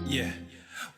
Yeah.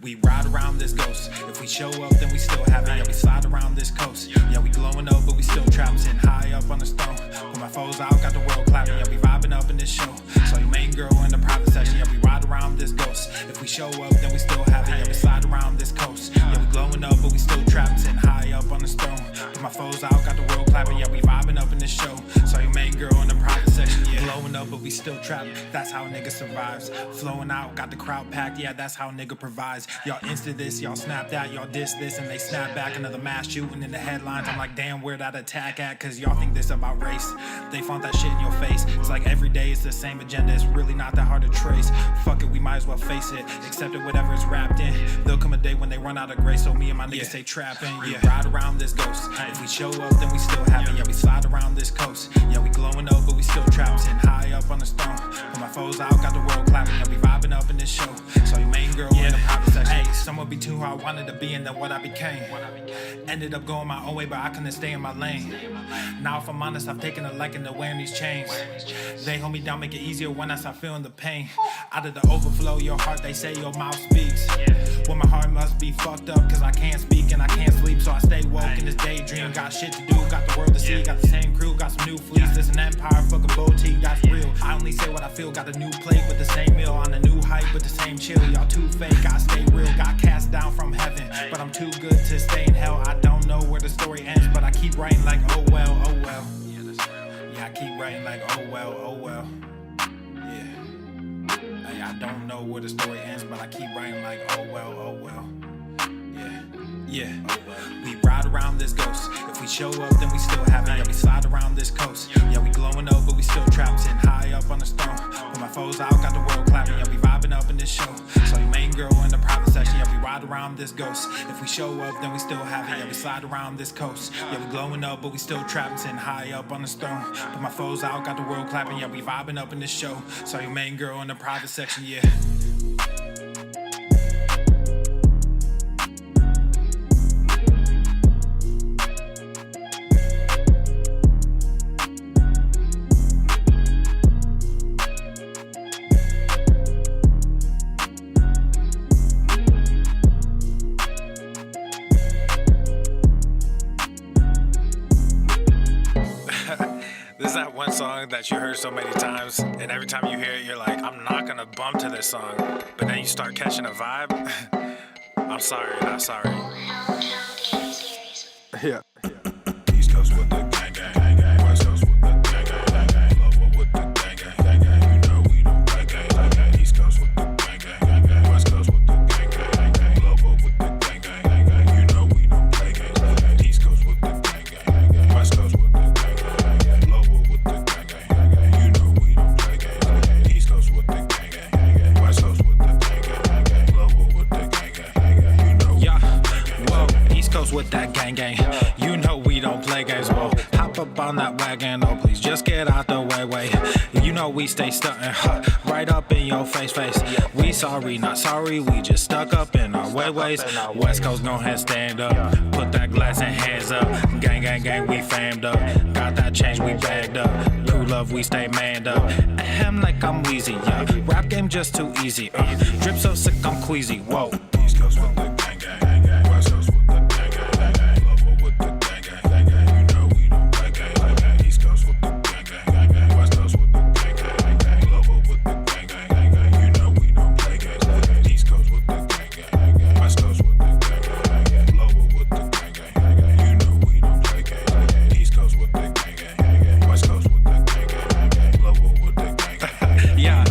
We ride around this ghost. If we show up, then we still have it. Yeah, we slide around this coast. Yeah, we glowing up, but we still trapped. Sitting high up on the stone. When my foes out, got the world clapping. Yeah, we vibing up in this show. So your main girl in the private section. Yeah, we ride around this ghost. If we show up, then we still have it. Yeah, we slide around this coast. Yeah, we glowing up, but we still trapped. Sitting high up on the stone. When my foes out, got the world clapping. Yeah, we vibing up in this show. So your main girl in the private section. Yeah, glowing up, but we still trapped. That's how a nigga survives. Flowing out, got the crowd packed. Yeah, that's how a nigga provides. Y'all insta this, y'all snap that, y'all diss this, and they snap back. Another mass shooting in the headlines. I'm like, damn, where that attack at? Cause y'all think this about race. They font that shit in your face. It's like every day it's the same agenda. It's really not that hard to trace. Fuck it, we might as well face it. Accept it, whatever it's wrapped in. There'll come a day when they run out of grace. So me and my niggas stay trapping. Yeah, ride around this ghost. If we show up, then we still have it. Yeah, we slide around this coast. Yeah, we glowing up, but we still trapped. Sitting high up on the stone. When my foes out, got the world clapping. Yeah, we vibing up in this show. So your main girl in the private section. Hey, someone be too who I wanted to be and then what I became. Ended up going my own way, but I couldn't stay in my lane. Now if I'm honest, I've taken a liking to wearing these chains. They hold me down, make it easier when I start feeling the pain. Out of the overflow, your heart, they say your mouth speaks. Well, my heart must be fucked up, cause I can't speak and I can't sleep. So I stay woke in this daydream. Got shit to do, got the world to see. Got the same crew, got some new fleets. There's an empire, fuck a boutique, that's real. I only say what I feel, got a new plate with the same meal. On a new hype with the same chill. Y'all too fake, I stay real. Got cast down from heaven, but I'm too good to stay in hell. I don't know where the story ends, but I keep writing like, oh well, oh well. Yeah, I keep writing like, oh well, oh well. Yeah. Hey, I don't know where the story ends, but I keep writing like, oh well, oh well. Yeah, we ride around this ghost. If we show up, then we still have it. Yeah, we slide around this coast. Yeah, we glowing up, but we still trapped. Sitting high up on the stone. When my foes out, got the world clapping. Yeah, we vibing up in this show. So your main girl in the private section. Yeah, we ride around this ghost. If we show up, then we still have it. Yeah, we slide around this coast. Yeah, we glowing up, but we still trapped. Sitting high up on the stone. But my foes out, got the world clapping. Yeah, we vibing up in this show. So your main girl in the private section. Yeah. This is that one song that you heard so many times, and every time you hear it, you're like, I'm not gonna bump to this song. But then you start catching a vibe. I'm sorry, not sorry. Yeah. East Coast with the gang, gang, gang. West Coast with the gang, gang, gang. Love with the gang, gang, gang. You know we don't play gang, gang. East Coast with the gang, gang, gang. West Coast with the gang, gang, gang. Love with the gang, gang, gang. You know we don't play gang, gang. East Coast with the gang, gang, gang. West Coast with the gang, gang, gang. Love with the gang, gang, gang. You know we don't play gang, gang. East Coast with the gang, gang, gang. West Coast with the gang, gang, gang. Love with the gang, gang, gang. You know. Yeah. Whoa. East Coast with that gang, gang. You know we don't play games. Whoa. Hop up on that wagon. Oh, please just get out the way. You know we stay stuntin', right up in your face. We sorry, not sorry. We just stuck up in our ways. West Coast, go ahead, stand up. Put that glass and hands up. Gang, gang, gang, we famed up. Got that change, we bagged up. True love, we stay manned up. Ahem like I'm wheezy, yeah. Rap game just too easy. Drip so sick, I'm queasy. Whoa. East Coast with the gang, gang, gang. West Coast with the gang, gang, gang. Love with the gang, gang, gang. You know we don't play gang, gang. East Coast with the gang, gang, gang. West Coast with the gang, gang, gang. Love with the gang, gang, gang. You know we don't play gang, gang. East Coast with the gang, gang, gang. West Coast with the gang, gang, gang. Love with the gang, gang, gang. You know we don't play gang, gang. East Coast with the gang, gang, gang. West Coast with the gang, gang, gang. Love with the gang, gang. Yeah.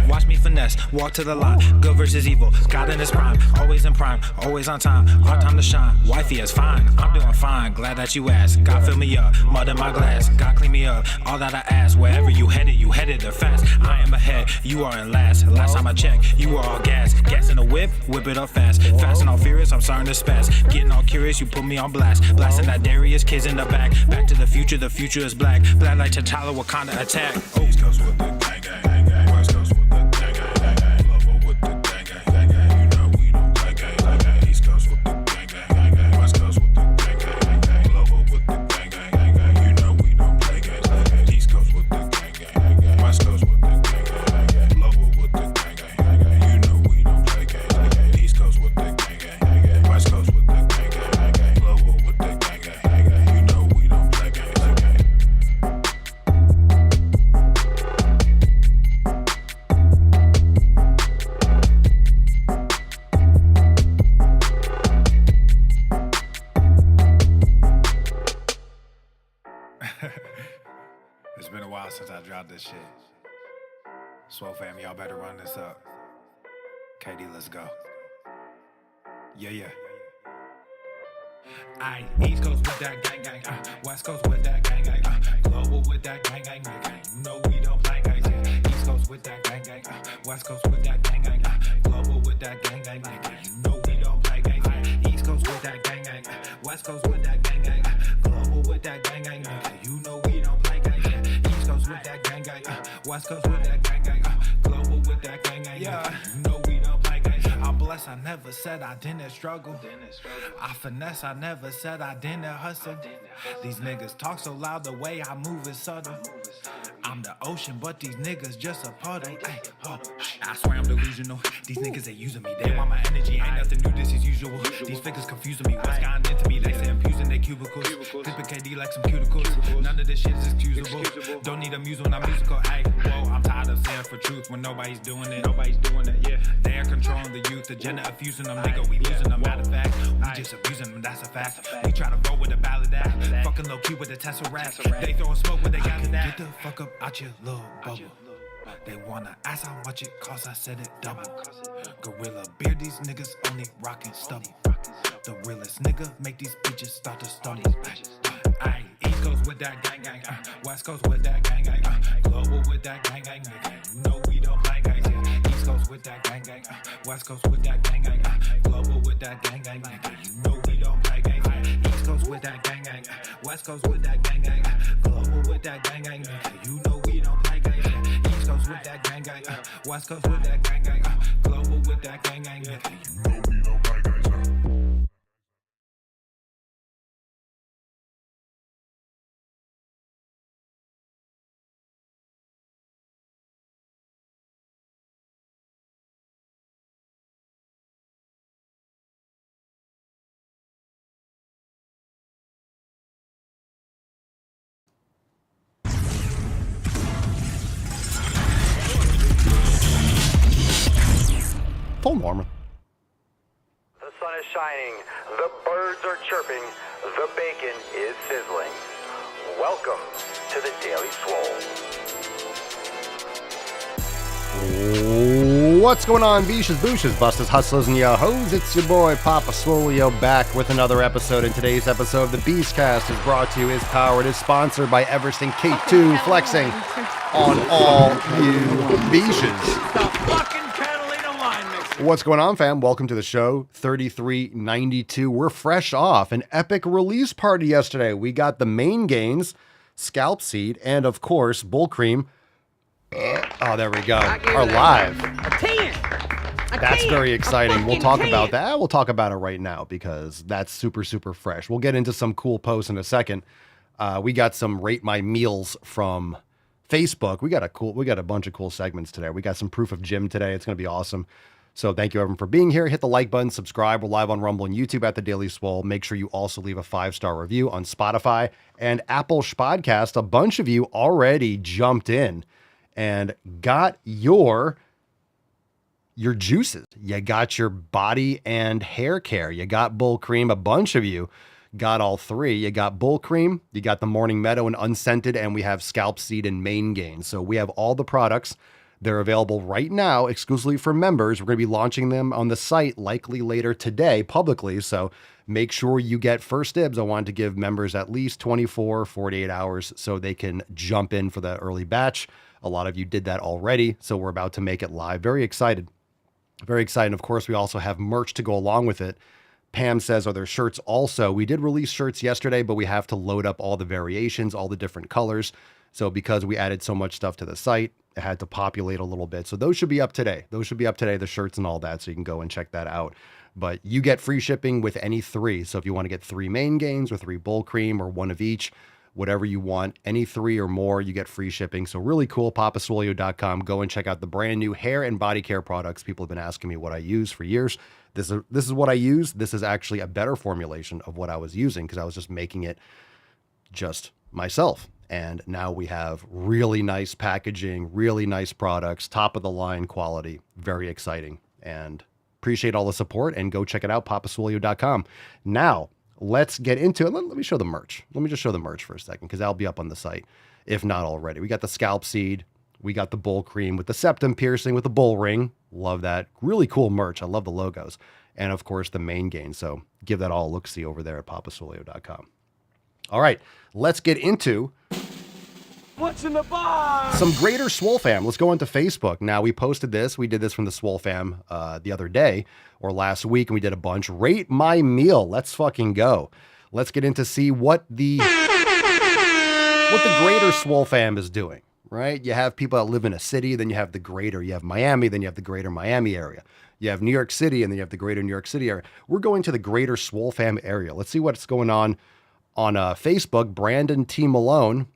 Watch me finesse, walk to the line. Good versus evil, God in his prime. Always in prime, always on time. Our time to shine, wifey is fine. I'm doing fine, glad that you asked. God fill me up, mud in my glass. God clean me up, all that I ask. Wherever you headed there fast. I am ahead, you are in last. Last time I checked, you were all gas. Gas in the whip it up fast. Fast and all furious, I'm starting to spaz. Getting all curious, you put me on blast. Blasting that Darius, kids in the back. Back to the future is black. Black like T'Challa, Wakanda attack. East Coast with the gang, gang, gang. West Coast with the gang, gang, gang. Love with the gang, gang, gang. You know we don't play gang, gang. East Coast with the gang, gang, gang. West Coast with the gang, gang, gang. Love with the gang, gang, gang. You know we don't play gang, gang. East Coast with the gang, gang, gang. West Coast with the gang, gang, gang. Love with the gang, gang, gang. You know we It's been a while since I dropped this shit. Swole fam, y'all better run this up. KD, let's go. Yeah. Aye, East Coast with that gang gang, West Coast with that gang gang, global with that gang gang, you know we don't play guys, yeah. East Coast with that gang gang, West Coast with that gang gang, global with that gang gang, you know we don't play guys, yeah. East Coast with that gang gang, West Coast with that gang gang, global with that gang gang, you know we don't play guys, yeah. East Coast with that gang gang, West Coast with that gang gang, global with that gang gang, you know we don't play guys. I'm blessed, I never said I didn't struggle. I finesse, I never said I didn't hustle. These niggas talk so loud, the way I move is subtle. I'm the ocean, but these niggas just a puddle. Ay, oh, I swear I'm delusional. These niggas, they using me. They want my energy, ain't nothing new, this is usual. These figures confusing me. What's gotten into me? They say I'm using their cubicles. Clipping KD like some cuticles. None of this shit is excusable. Don't need a muse when I'm musical. Ay, whoa, I'm tired of saying for truth when nobody's doing it. Yeah. They're controlling the youth, agenda of fusing them. Nigga, we losing them. Matter of fact, we just abusing them, that's a fact. We try to roll with a ballad act. Fucking low key with a Tesseract. They throwing smoke when they got it. Get the fuck up out your little bubble. They wanna ask how much it costs, I said it double. Gorilla beer, these niggas only rockin' stubble. The realest nigga make these bitches start to stumble. Aye, East Coast with that gang gang, West Coast with that gang gang, global with that gang gang, you know we don't play guys, yeah. East Coast with that gang gang, West Coast with that gang gang, global with that gang gang, you know we don't play guys, yeah. East Coast with that gang gang, West Coast with that gang gang, global with that gang gang, you know we don't play guys, yeah. East Coast with that gang gang, West Coast with that gang gang, global with that gang gang, you know we don't play guys, yeah. Full Norman. The sun is shining, the birds are chirping, the bacon is sizzling. Welcome to the Daily Swole. What's going on, beaches, booshes, busters, hustlers, and yo-hos? It's your boy, Papa Swole, back with another episode. In today's episode, the Beastcast is brought to you, is powered, is sponsored by Eversting K2, flexing on all you beaches. What's going on, fam? Welcome to the show, 3392. We're fresh off an epic release party yesterday. We got the main gains, Scalp Seed, and of course, Bull Cream. Oh, there we go. Are live. That's very exciting. We'll talk about that. We'll talk about it right now because that's super, super fresh. We'll get into some cool posts in a second. We got some Rate My Meals from Facebook. We got a bunch of cool segments today. We got some proof of gym today. It's going to be awesome. So thank you everyone for being here. Hit the like button, subscribe. We're live on Rumble and YouTube at The Daily Swole. Make sure you also leave a 5-star review on Spotify and Apple Podcast. A bunch of you already jumped in and got your juices. You got your body and hair care. You got Bull Cream. A bunch of you got all three. You got Bull Cream, you got the Morning Meadow and Unscented, and we have Scalp Seed and Main Gain. So we have all the products. They're available right now exclusively for members. We're going to be launching them on the site likely later today publicly. So make sure you get first dibs. I wanted to give members at least 24, 48 hours so they can jump in for that early batch. A lot of you did that already. So we're about to make it live. Very excited. Very excited. Of course, we also have merch to go along with it. Pam says, are there shirts also? We did release shirts yesterday, but we have to load up all the variations, all the different colors. So because we added so much stuff to the site, it had to populate a little bit. So those should be up today. The shirts and all that. So you can go and check that out. But you get free shipping with any three. So if you want to get 3 main gains or 3 Bull Cream or 1 of each, whatever you want, any 3 or more, you get free shipping. So really cool, papaswolio.com. Go and check out the brand new hair and body care products. People have been asking me what I use for years. This is what I use. This is actually a better formulation of what I was using because I was just making it just myself. And now we have really nice packaging, really nice products, top of the line quality, very exciting. And appreciate all the support and go check it out, papaswolio.com. Now, let's get into it. Let me show the merch. Let me just show the merch for a second because that'll be up on the site, if not already. We got the scalp seed. We got the bull cream with the septum piercing with the bull ring. Love that. Really cool merch. I love the logos. And of course, the main gain. So give that all a look-see over there at papasolio.com. All right, let's get into What's in the box? some greater Swole fam. Let's go into Facebook. Now, we posted this. We did this from the Swole fam the other day or last week, and we did a bunch. Rate my meal. Let's fucking go. Let's get into see what the greater Swole fam is doing, right? You have people that live in a city, then you have the greater. You have Miami, then you have the greater Miami area. You have New York City, and then you have the greater New York City area. We're going to the greater Swole fam area. Let's see what's going on Facebook. Brandon T. Malone.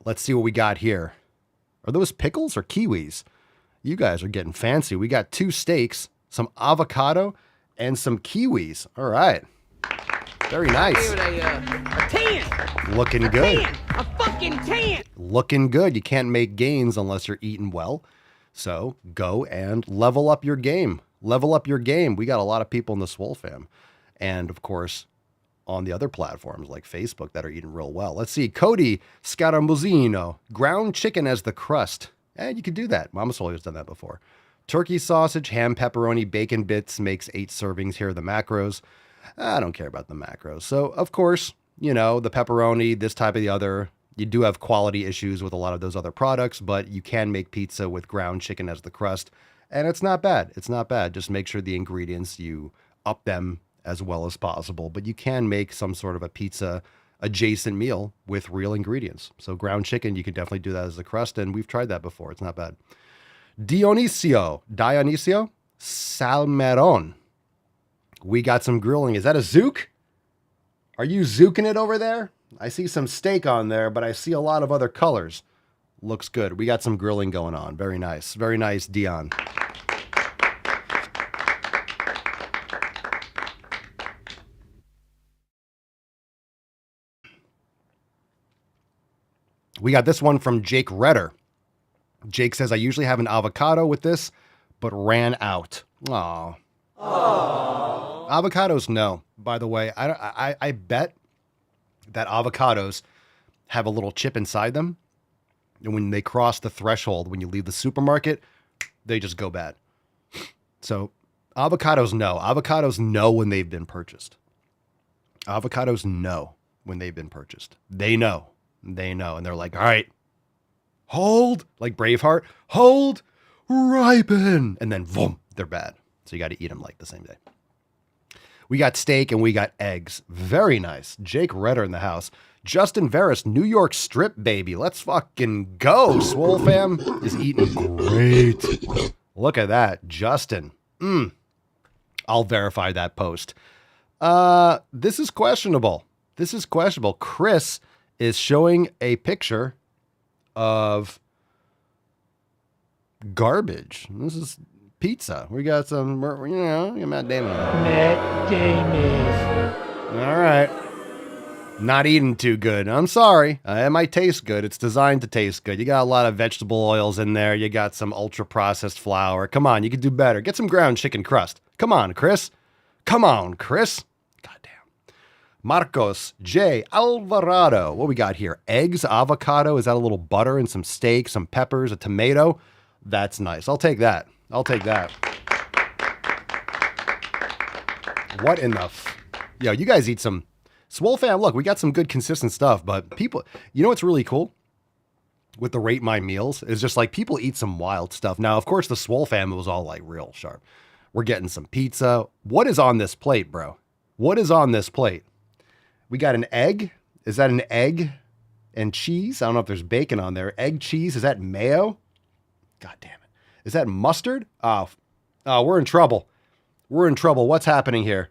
Let's see what we got here. Are those pickles or kiwis? You guys are getting fancy. We got 2 steaks, some avocado, and some kiwis. All right. Very nice. A 10. Looking good. 10. A fucking 10. Looking good. You can't make gains unless you're eating well. So go and level up your game. Level up your game. We got a lot of people in the Swole fam. And of course, on the other platforms like Facebook that are eating real well. Let's see. Cody Scaramuzzino. Ground chicken as the crust. And you could do that. Mama Solio's done that before. Turkey sausage, ham, pepperoni, bacon bits makes 8 servings. Here are the macros. I don't care about the macros. So, of course, you know, the pepperoni, this type of the other. You do have quality issues with a lot of those other products, but you can make pizza with ground chicken as the crust. And it's not bad. It's not bad. Just make sure the ingredients, you up them as well as possible. But you can make some sort of a pizza adjacent meal with real ingredients. So ground chicken, you can definitely do that as the crust. And we've tried that before. It's not bad. Dionisio Salmeron. We got some grilling. Is that a zook? Are you zooking it over there? I see some steak on there, but I see a lot of other colors. Looks good. We got some grilling going on. Very nice. Very nice, Dion. We got this one from Jake Redder. Jake says, I usually have an avocado with this, but ran out. Aww. Avocados, no. By the way, I bet that avocados have a little chip inside them. And when they cross the threshold, when you leave the supermarket, they just go bad. So avocados, no. Avocados know when they've been purchased. Avocados know when they've been purchased. They know. They know. And they're like, all right, hold, like Braveheart, hold, ripen. And then, boom, they're bad. So you got to eat them like the same day. We got steak and we got eggs. Very nice. Jake Redder in the house. Justin Veras, New York strip baby. Let's fucking go. Swole fam is eating great. Look at that. Justin. I'll verify that post. This is questionable. This is questionable. Chris is showing a picture of garbage. This is pizza. We got some, you know, Matt Damon. Matt Damon. All right. Not eating too good. I'm sorry. It might taste good. It's designed to taste good. You got a lot of vegetable oils in there. You got some ultra processed flour. Come on, you could do better. Get some ground chicken crust. Come on, Chris. Come on, Chris. Goddamn. Marcos J. Alvarado. What we got here? Eggs, avocado. Is that a little butter and some steak, some peppers, a tomato? That's nice. I'll take that. I'll take that. What in the Yo, you guys eat some Swole fam. Look, we got some good consistent stuff, but people, you know what's really cool with the rate my meals is just like people eat some wild stuff. Now, of course, the Swole fam was all like real sharp. We're getting some pizza. What is on this plate, bro? What is on this plate? We got an egg. Is that an egg and cheese? I don't know if there's bacon on there. Egg, cheese. Is that mayo? God damn it. Is that mustard? Oh, we're in trouble. We're in trouble. What's happening here?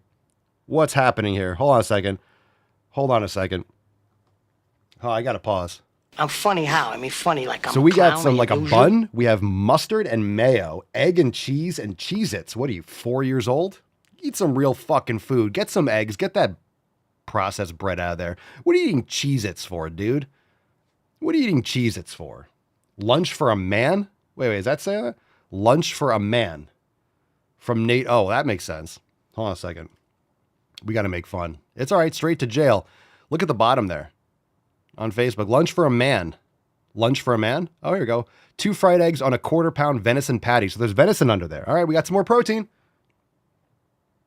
What's happening here? Hold on a second. Hold on a second. Oh, I got to pause. I'm funny how? I mean, funny like I'm So we a clown, got some, like a illusion. bun. We have mustard and mayo, egg and cheese and Cheez-Its. What are you, 4 years old? Eat some real fucking food. Get some eggs. Get that processed bread out of there. What are you eating Cheez-Its for, dude? What are you eating Cheez-Its for? Lunch for a man? Wait, is that saying that? Lunch for a man. From Nate. Oh, that makes sense. Hold on a second. We got to make fun. It's all right. Straight to jail. Look at the bottom there on Facebook. Lunch for a man. Lunch for a man? Oh, here we go. 2 fried eggs on a quarter-pound venison patty. So there's venison under there. All right, we got some more protein.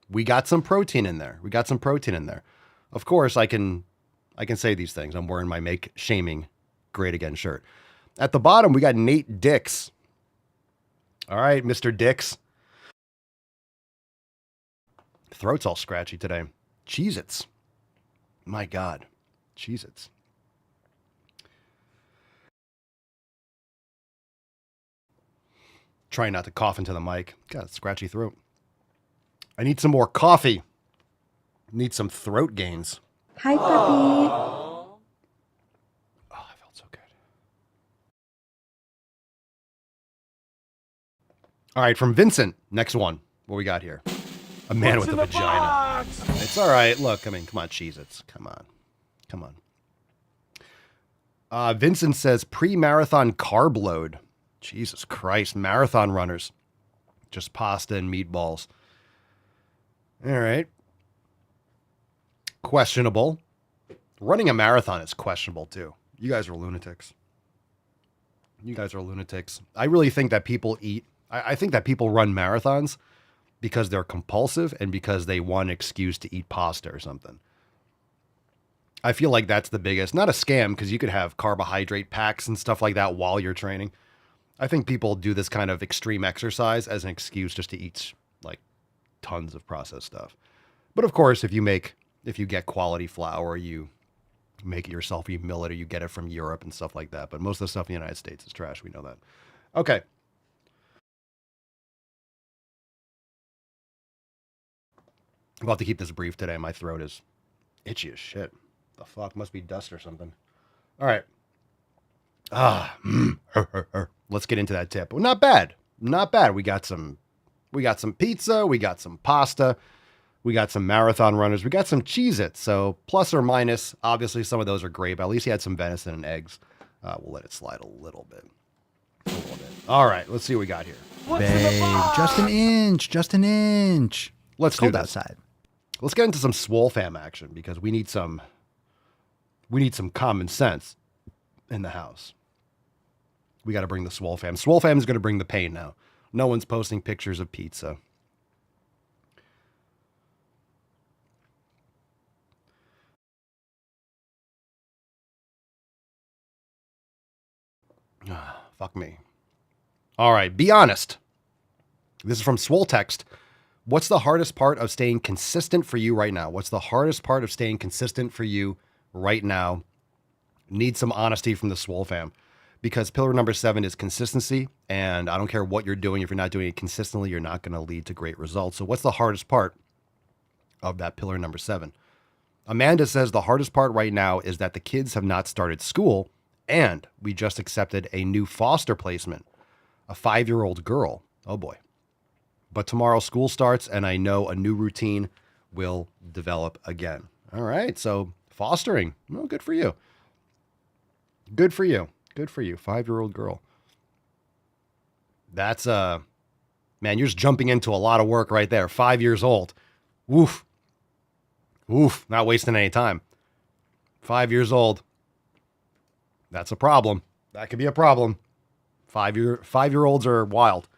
We got some protein in there. Of course, I can say these things. I'm wearing my Make Shaming Great Again shirt. At the bottom, we got Nate Dix. All right, Mr. Dix. Throat's all scratchy today. Cheez-Its. My God. Cheez-Its. Trying not to cough into the mic. Got a scratchy throat. I need some more coffee. Need some throat gains. Hi, puppy. Oh, that felt so good. All right, from Vincent. Next one. What we got here? A man with a vagina. It's all right. Look, I mean, come on, Cheez-Its. Come on. Vincent says pre-marathon carb load. Jesus Christ, marathon runners. Just pasta and meatballs. All right. Questionable. Running a marathon is questionable too. You guys are lunatics. I really think that people eat. I think that people run marathons because they're compulsive and because they want an excuse to eat pasta or something. I feel like that's the biggest, not a scam, because you could have carbohydrate packs and stuff like that while you're training. I think people do this kind of extreme exercise as an excuse just to eat like tons of processed stuff. But of course, if you get quality flour, you make it yourself, you mill it, or you get it from Europe and stuff like that. But most of the stuff in the United States is trash. We know that. Okay. I'm about to keep this brief today. My throat is itchy as shit. The fuck? Must be dust or something. All right. Let's get into that tip. Well, not bad. We got some pizza. We got some pasta. We got some marathon runners. We got some Cheez-Its. So plus or minus, obviously some of those are great, but at least he had some venison and eggs. We'll let it slide a little bit. All right. Let's see what we got here. Babe, just an inch. Let's do Cold this. outside. Let's get into some Swole fam action because we need some common sense in the house. We got to bring the Swole fam. Swole fam is going to bring the pain now. No one's posting pictures of pizza. Fuck me. All right, be honest. This is from Swole Text. What's the hardest part of staying consistent for you right now? What's the hardest part of staying consistent for you right now? Need some honesty from the Swole fam. Because pillar number 7 is consistency. And I don't care what you're doing. If you're not doing it consistently, you're not going to lead to great results. So what's the hardest part of that pillar number 7? Amanda says the hardest part right now is that the kids have not started school. And we just accepted a new foster placement. A 5-year-old girl. Oh boy. But tomorrow school starts and I know a new routine will develop again. All right. So fostering. Well, good for you. Good for you. 5-year-old girl. That's man, you're just jumping into a lot of work right there. 5 years old. Woof. Not wasting any time. 5 years old. That's a problem. That could be a problem. 5-year-olds are wild.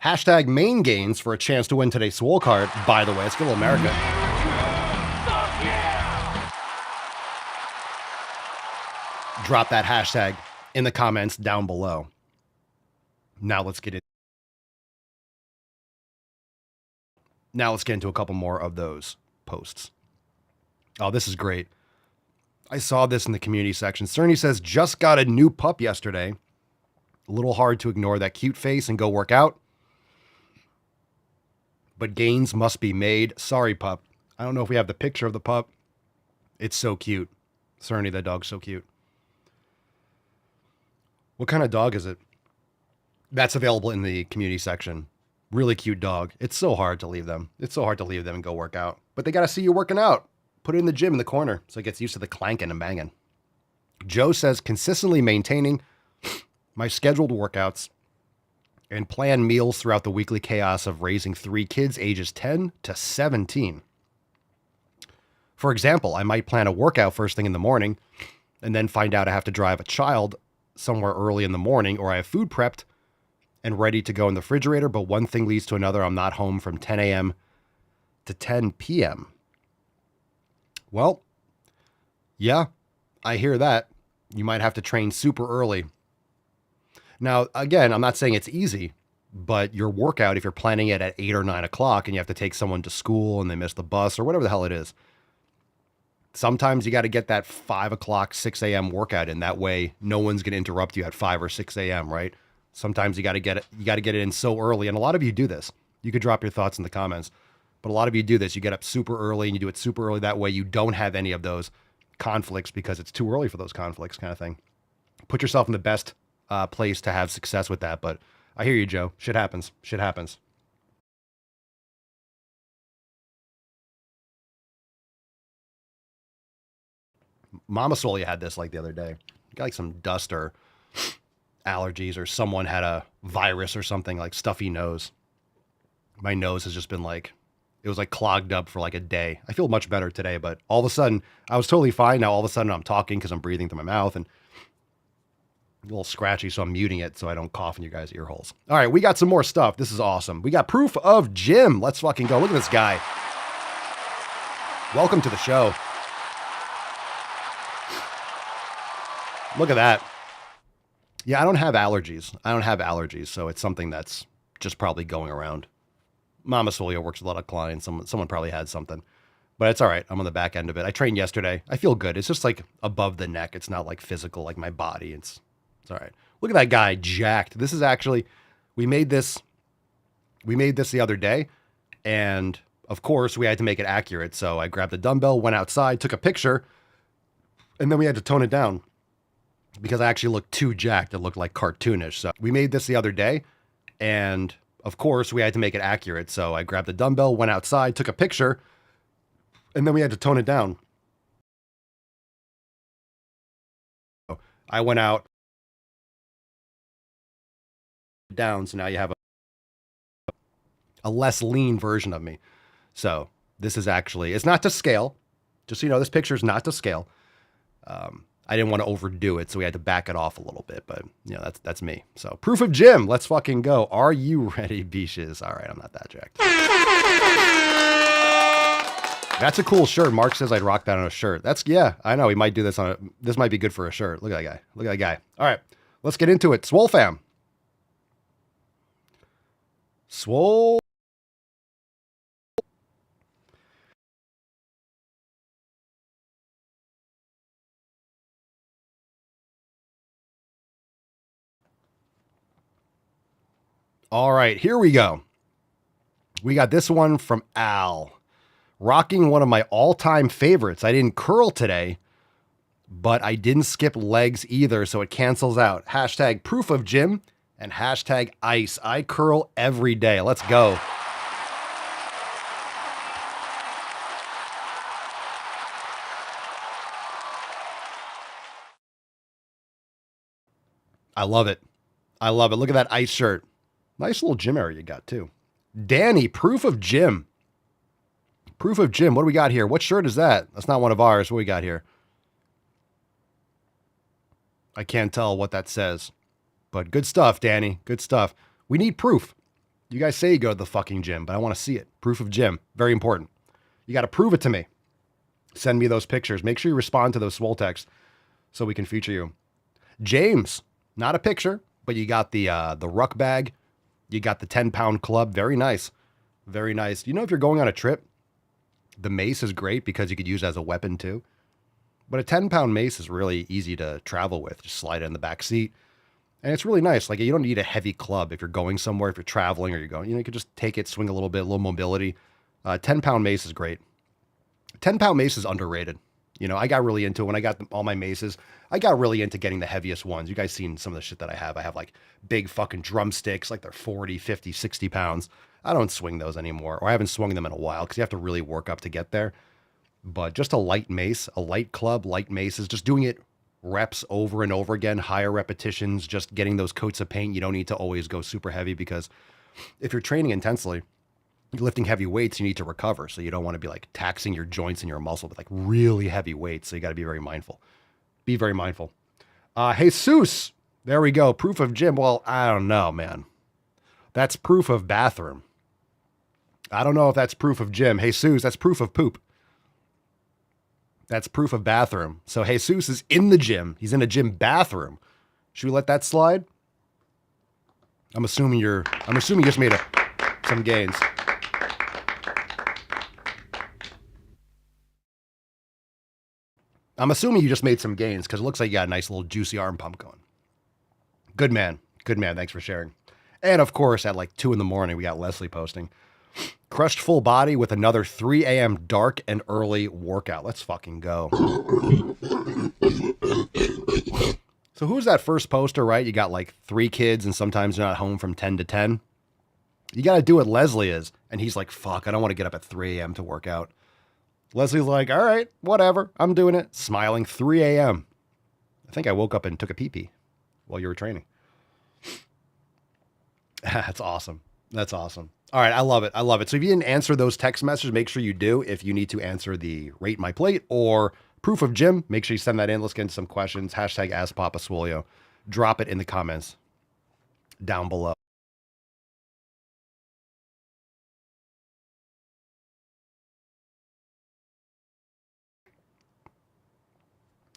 Hashtag main gains for a chance to win today's Swole card. By the way, it's Good Old America. Drop that hashtag in the comments down below. Now let's get into a couple more of those posts. Oh, this is great. I saw this in the community section. Cerny says, just got a new pup yesterday. A little hard to ignore that cute face and go work out. But gains must be made. Sorry, pup. I don't know if we have the picture of the pup. It's so cute. Cerny, that dog's so cute. What kind of dog is it? That's available in the community section. Really cute dog. It's so hard to leave them. And go work out. But they got to see you working out. Put it in the gym in the corner so it gets used to the clanking and banging. Joe says consistently maintaining my scheduled workouts, and plan meals throughout the weekly chaos of raising 3 kids ages 10 to 17. For example, I might plan a workout first thing in the morning and then find out I have to drive a child somewhere early in the morning, or I have food prepped and ready to go in the refrigerator, but one thing leads to another. I'm not home from 10 a.m. to 10 p.m. Well, yeah, I hear that. You might have to train super early. Now, again, I'm not saying it's easy, but your workout, if you're planning it at 8 or 9 o'clock and you have to take someone to school and they miss the bus or whatever the hell it is, sometimes you got to get that 5 o'clock, 6 a.m. workout in. That way, no one's going to interrupt you at 5 or 6 a.m., right? Sometimes you got to get it in so early. And a lot of you do this. You could drop your thoughts in the comments, but a lot of you do this. You get up super early and you do it super early. That way you don't have any of those conflicts because it's too early for those conflicts, kind of thing. Put yourself in the best place to have success with that. But I hear you, Joe. Shit happens. Shit happens. Mama Swole had this like the other day. Got like some dust or allergies, or someone had a virus or something, like stuffy nose. My nose has just been like, it was like clogged up for like a day. I feel much better today, but all of a sudden I was totally fine. Now all of a sudden I'm talking because I'm breathing through my mouth and a little scratchy, so I'm muting it so I don't cough in you guys' ear holes. All right, we got some more stuff. This is awesome. We got proof of Jim. Let's fucking go. Look at this guy. Welcome to the show. Look at that. Yeah, I don't have allergies. So it's something that's just probably going around. Mama Solio works with a lot of clients. Someone probably had something. But it's all right. I'm on the back end of it. I trained yesterday. I feel good. It's just like above the neck. It's not like physical, like my body. It's all right. Look at that guy, jacked. This is actually, we made this the other day. And of course, we had to make it accurate. So I grabbed the dumbbell, went outside, took a picture, and then we had to tone it down because I actually looked too jacked. It looked like cartoonish. So we made this the other day. And of course, we had to make it accurate. So I grabbed the dumbbell, went outside, took a picture, and then we had to tone it down. I went out down, so now you have a less lean version of me. So this is actually, it's not to scale. Just so you know, this picture is not to scale. I didn't want to overdo it, so we had to back it off a little bit, but you know, that's me. So proof of Jim, let's fucking go. Are you ready, beaches? All right, I'm not that jacked. That's a cool shirt. Mark says I'd rock that on a shirt. Yeah, I know. We might do this this might be good for a shirt. Look at that guy. Look at that guy. All right, let's get into it. Swole fam. Swole. All right, here we go. We got this one from Al. Rocking one of my all-time favorites. I didn't curl today, but I didn't skip legs either, so it cancels out. Hashtag proof of Jim and hashtag ice. I curl every day. Let's go. I love it. I love it. Look at that ice shirt. Nice little gym area you got too. Danny, proof of Jim. Proof of Jim. What do we got here? What shirt is that? That's not one of ours. What do we got here? I can't tell what that says. But good stuff, Danny. Good stuff. We need proof. You guys say you go to the fucking gym, but I want to see it. Proof of Jim. Very important. You got to prove it to me. Send me those pictures. Make sure you respond to those swole texts so we can feature you. James, not a picture, but you got the ruck bag. You got the 10-pound club. Very nice. Very nice. You know, if you're going on a trip, the mace is great because you could use it as a weapon too. But a 10-pound mace is really easy to travel with. Just slide it in the back seat. And it's really nice. Like, you don't need a heavy club if you're going somewhere, if you're traveling or you're going, you could just take it, swing a little bit, a little mobility. 10-pound mace is great. 10-pound mace is underrated. You know, I got really into it when I got all my maces. I got really into getting the heaviest ones. You guys seen some of the shit that I have. I have like big fucking drumsticks, like they're 40, 50, 60 pounds. I don't swing those anymore, or I haven't swung them in a while because you have to really work up to get there. But just a light mace, a light club, light maces, just doing it reps over and over again, higher repetitions, just getting those coats of paint. You don't need to always go super heavy because if you're training intensely, you're lifting heavy weights, you need to recover. So you don't want to be like taxing your joints and your muscle with like really heavy weights. So you got to be very mindful. Be very mindful. Jesus, there we go. Proof of gym. Well, I don't know, man. That's proof of bathroom. I don't know if that's proof of gym. Jesus, that's proof of poop. That's proof of bathroom. So Jesus is in the gym. He's in a gym bathroom. Should we let that slide? I'm assuming you just made some gains. I'm assuming you just made some gains because it looks like you got a nice little juicy arm pump going. Good man. Good man. Thanks for sharing. And of course, at like 2 a.m, we got Leslie posting. Crushed full body with another 3 a.m. dark and early workout. Let's fucking go. So who's that first poster, right? You got like 3 kids and sometimes you're not home from 10 to 10. You got to do what Leslie is. And he's like, fuck, I don't want to get up at 3 a.m. to work out. Leslie's like, all right, whatever. I'm doing it. Smiling 3 a.m. I think I woke up and took a pee-pee while you were training. That's awesome. That's awesome. All right. I love it. I love it. So if you didn't answer those text messages, make sure you do. If you need to answer the rate my plate or proof of gym, make sure you send that in. Let's get into some questions. Hashtag Ask Papa Swole. Drop it in the comments down below.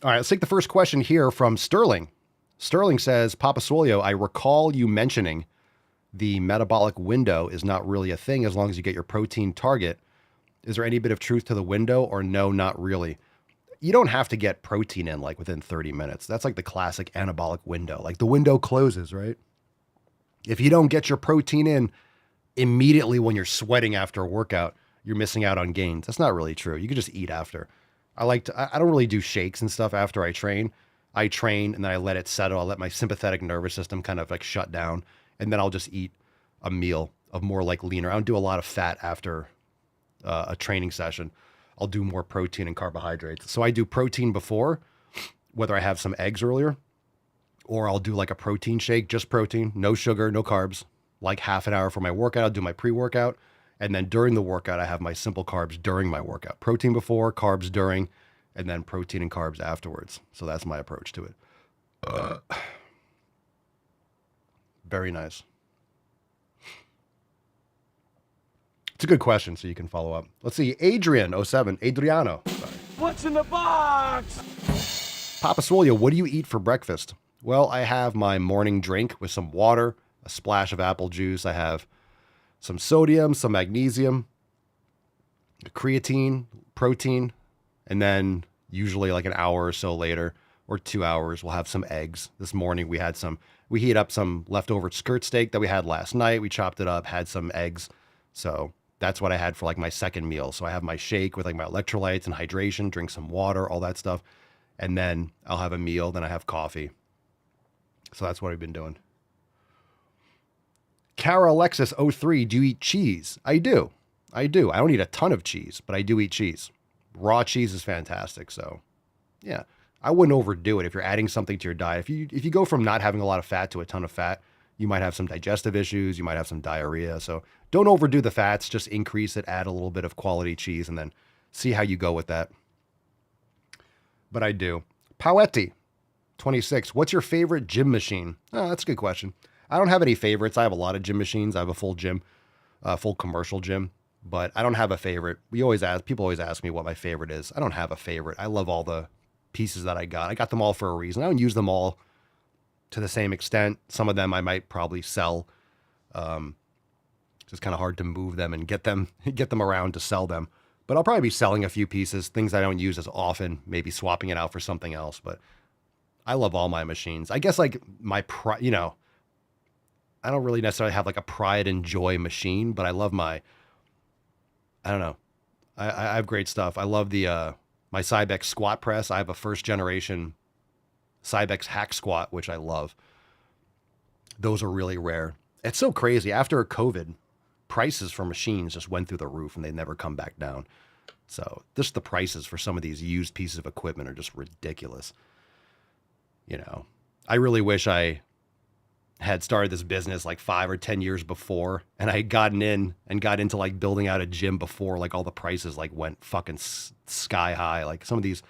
All right, let's take the first question here from Sterling. Sterling says, Papa Swolio, I recall you mentioning the metabolic window is not really a thing as long as you get your protein target. Is there any bit of truth to the window or no, not really? You don't have to get protein in like within 30 minutes. That's like the classic anabolic window. Like the window closes, right? If you don't get your protein in immediately when you're sweating after a workout, you're missing out on gains. That's not really true. You can just eat after. I don't really do shakes and stuff after I train. I train and then I let it settle. I let my sympathetic nervous system kind of like shut down. And then I'll just eat a meal of more like leaner. I don't do a lot of fat after a training session. I'll do more protein and carbohydrates. So I do protein before, whether I have some eggs earlier, or I'll do like a protein shake, just protein, no sugar, no carbs, like half an hour for my workout. I'll do my pre-workout. And then during the workout, I have my simple carbs during my workout. Protein before, carbs during, and then protein and carbs afterwards. So that's my approach to it. Very nice. It's a good question, so you can follow up. Let's see. Adriano. Sorry. What's in the box? Papa Swolio, what do you eat for breakfast? Well, I have my morning drink with some water, a splash of apple juice. I have some sodium, some magnesium, creatine, protein, and then usually like an hour or so later or 2 hours, we'll have some eggs. This morning we heated up some leftover skirt steak that we had last night. We chopped it up, had some eggs. So that's what I had for like my second meal. So I have my shake with like my electrolytes and hydration, drink some water, all that stuff. And then I'll have a meal, then I have coffee. So that's what I've been doing. Cara Alexis 03, do you eat cheese? I do. I don't eat a ton of cheese, but I do eat cheese. Raw cheese is fantastic. So yeah, I wouldn't overdo it if you're adding something to your diet. If you go from not having a lot of fat to a ton of fat, you might have some digestive issues. You might have some diarrhea. So don't overdo the fats, just increase it, add a little bit of quality cheese, and then see how you go with that. But I do. Poetti 26, what's your favorite gym machine? Oh, that's a good question. I don't have any favorites. I have a lot of gym machines. I have a full gym, full commercial gym, but I don't have a favorite. People always ask me what my favorite is. I don't have a favorite. I love all the pieces that I got. I got them all for a reason. I don't use them all to the same extent. Some of them I might probably sell. It's just kind of hard to move them and get them around to sell them. But I'll probably be selling a few pieces, things I don't use as often, maybe swapping it out for something else. But I love all my machines. I guess like I don't really necessarily have like a pride and joy machine, but I love I don't know. I have great stuff. I love my Cybex squat press. I have a first generation Cybex hack squat, which I love. Those are really rare. It's so crazy. After COVID, prices for machines just went through the roof and they never come back down. So just the prices for some of these used pieces of equipment are just ridiculous. I really wish I had started this business like 5 or 10 years before, and I had gotten in and got into like building out a gym before like all the prices like went fucking sky high. Like some of these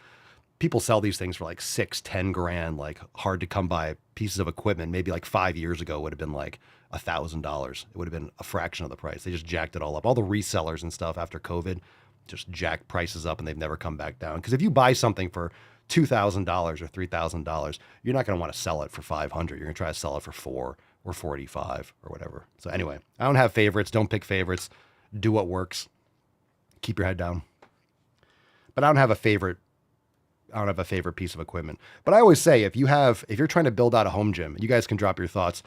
people sell these things for like 6-10 grand, like hard to come by pieces of equipment. Maybe like 5 years ago would have been like $1,000. It would have been a fraction of the price. They just jacked it all up. All the resellers and stuff after COVID just jacked prices up, and they've never come back down. Because if you buy something for $2,000 or $3,000, you're not going to want to sell it for $500. You're going to try to sell it for $4 or $45 or whatever. So anyway, I don't have favorites. Don't pick favorites. Do what works. Keep your head down. But I don't have a favorite piece of equipment. But I always say, if you're trying to build out a home gym, you guys can drop your thoughts.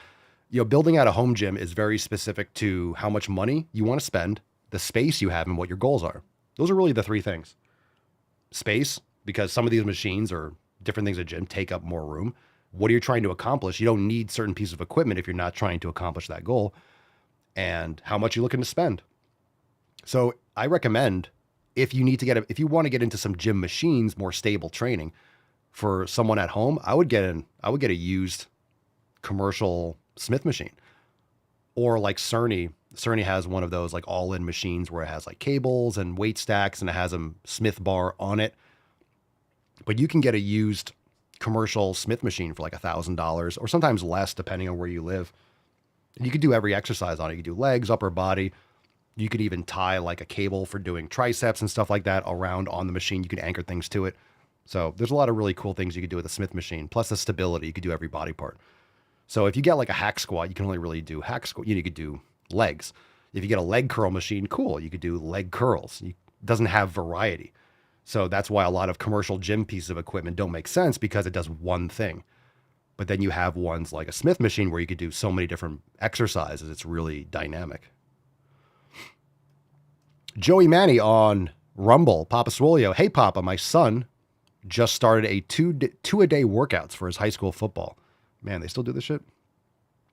Building out a home gym is very specific to how much money you want to spend, the space you have, and what your goals are. Those are really the three things. Space, because some of these machines or different things at gym take up more room. What are you trying to accomplish? You don't need certain pieces of equipment if you're not trying to accomplish that goal. And how much you're looking to spend. So I recommend, if you want to get into some gym machines, more stable training for someone at home, I would get a used commercial Smith machine, or like Cerny. Cerny has one of those like all-in machines where it has like cables and weight stacks, and it has a Smith bar on it. But you can get a used commercial Smith machine for like $1,000 or sometimes less, depending on where you live. And you could do every exercise on it. You could do legs, upper body. You could even tie like a cable for doing triceps and stuff like that around on the machine. You can anchor things to it. So there's a lot of really cool things you could do with a Smith machine. Plus the stability, you could do every body part. So if you get like a hack squat, you can only really do hack squat. You could do legs. If you get a leg curl machine, cool. You could do leg curls. It doesn't have variety. So that's why a lot of commercial gym pieces of equipment don't make sense, because it does one thing. But then you have ones like a Smith machine where you could do so many different exercises. It's really dynamic. Joey Manny on Rumble, Papa Swole. Hey, Papa, my son just started a two-a-day workouts for his high school football. Man, they still do this shit?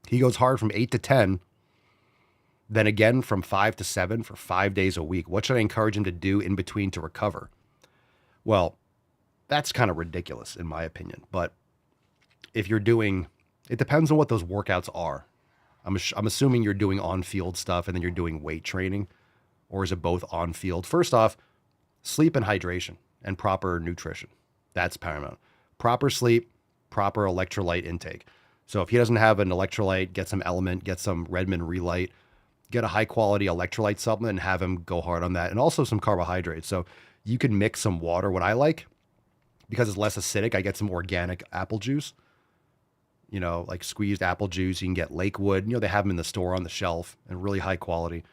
He goes hard from 8 to 10, then again from 5 to 7 for 5 days a week. What should I encourage him to do in between to recover? Well, that's kind of ridiculous in my opinion. But if you're doing, it depends on what those workouts are. I'm assuming you're doing on-field stuff and then you're doing weight training, or is it both on-field? First off, sleep and hydration and proper nutrition. That's paramount. Proper sleep, proper electrolyte intake. So if he doesn't have an electrolyte, get some Element, get some Redmond Relight, get a high quality electrolyte supplement and have him go hard on that. And also some carbohydrates. So you can mix some water. What I like, because it's less acidic, I get some organic apple juice, like squeezed apple juice. You can get Lakewood, they have them in the store on the shelf and really high quality.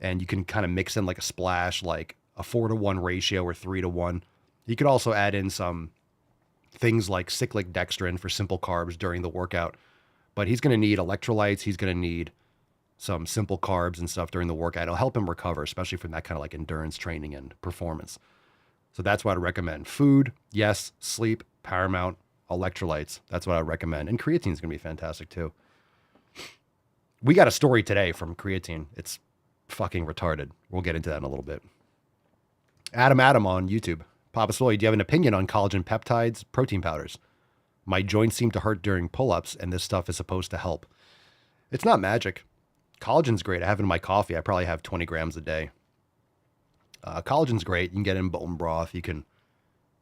And you can kind of mix in like a splash, like a 4-to-1 ratio or 3-to-1. You could also add in some things like cyclic dextrin for simple carbs during the workout. But he's going to need electrolytes. He's going to need some simple carbs and stuff during the workout. It'll help him recover, especially from that kind of like endurance training and performance. So that's what I'd recommend. Food, yes. Sleep, paramount. Electrolytes, that's what I recommend. And creatine is going to be fantastic too. We got a story today from creatine. It's fucking retarded. We'll get into that in a little bit. Adam on YouTube. Papa Swole, do you have an opinion on collagen peptides, protein powders? My joints seem to hurt during pull-ups, and this stuff is supposed to help. It's not magic. Collagen's great. I have it in my coffee. I probably have 20 grams a day. Collagen's great. You can get it in bone broth. You can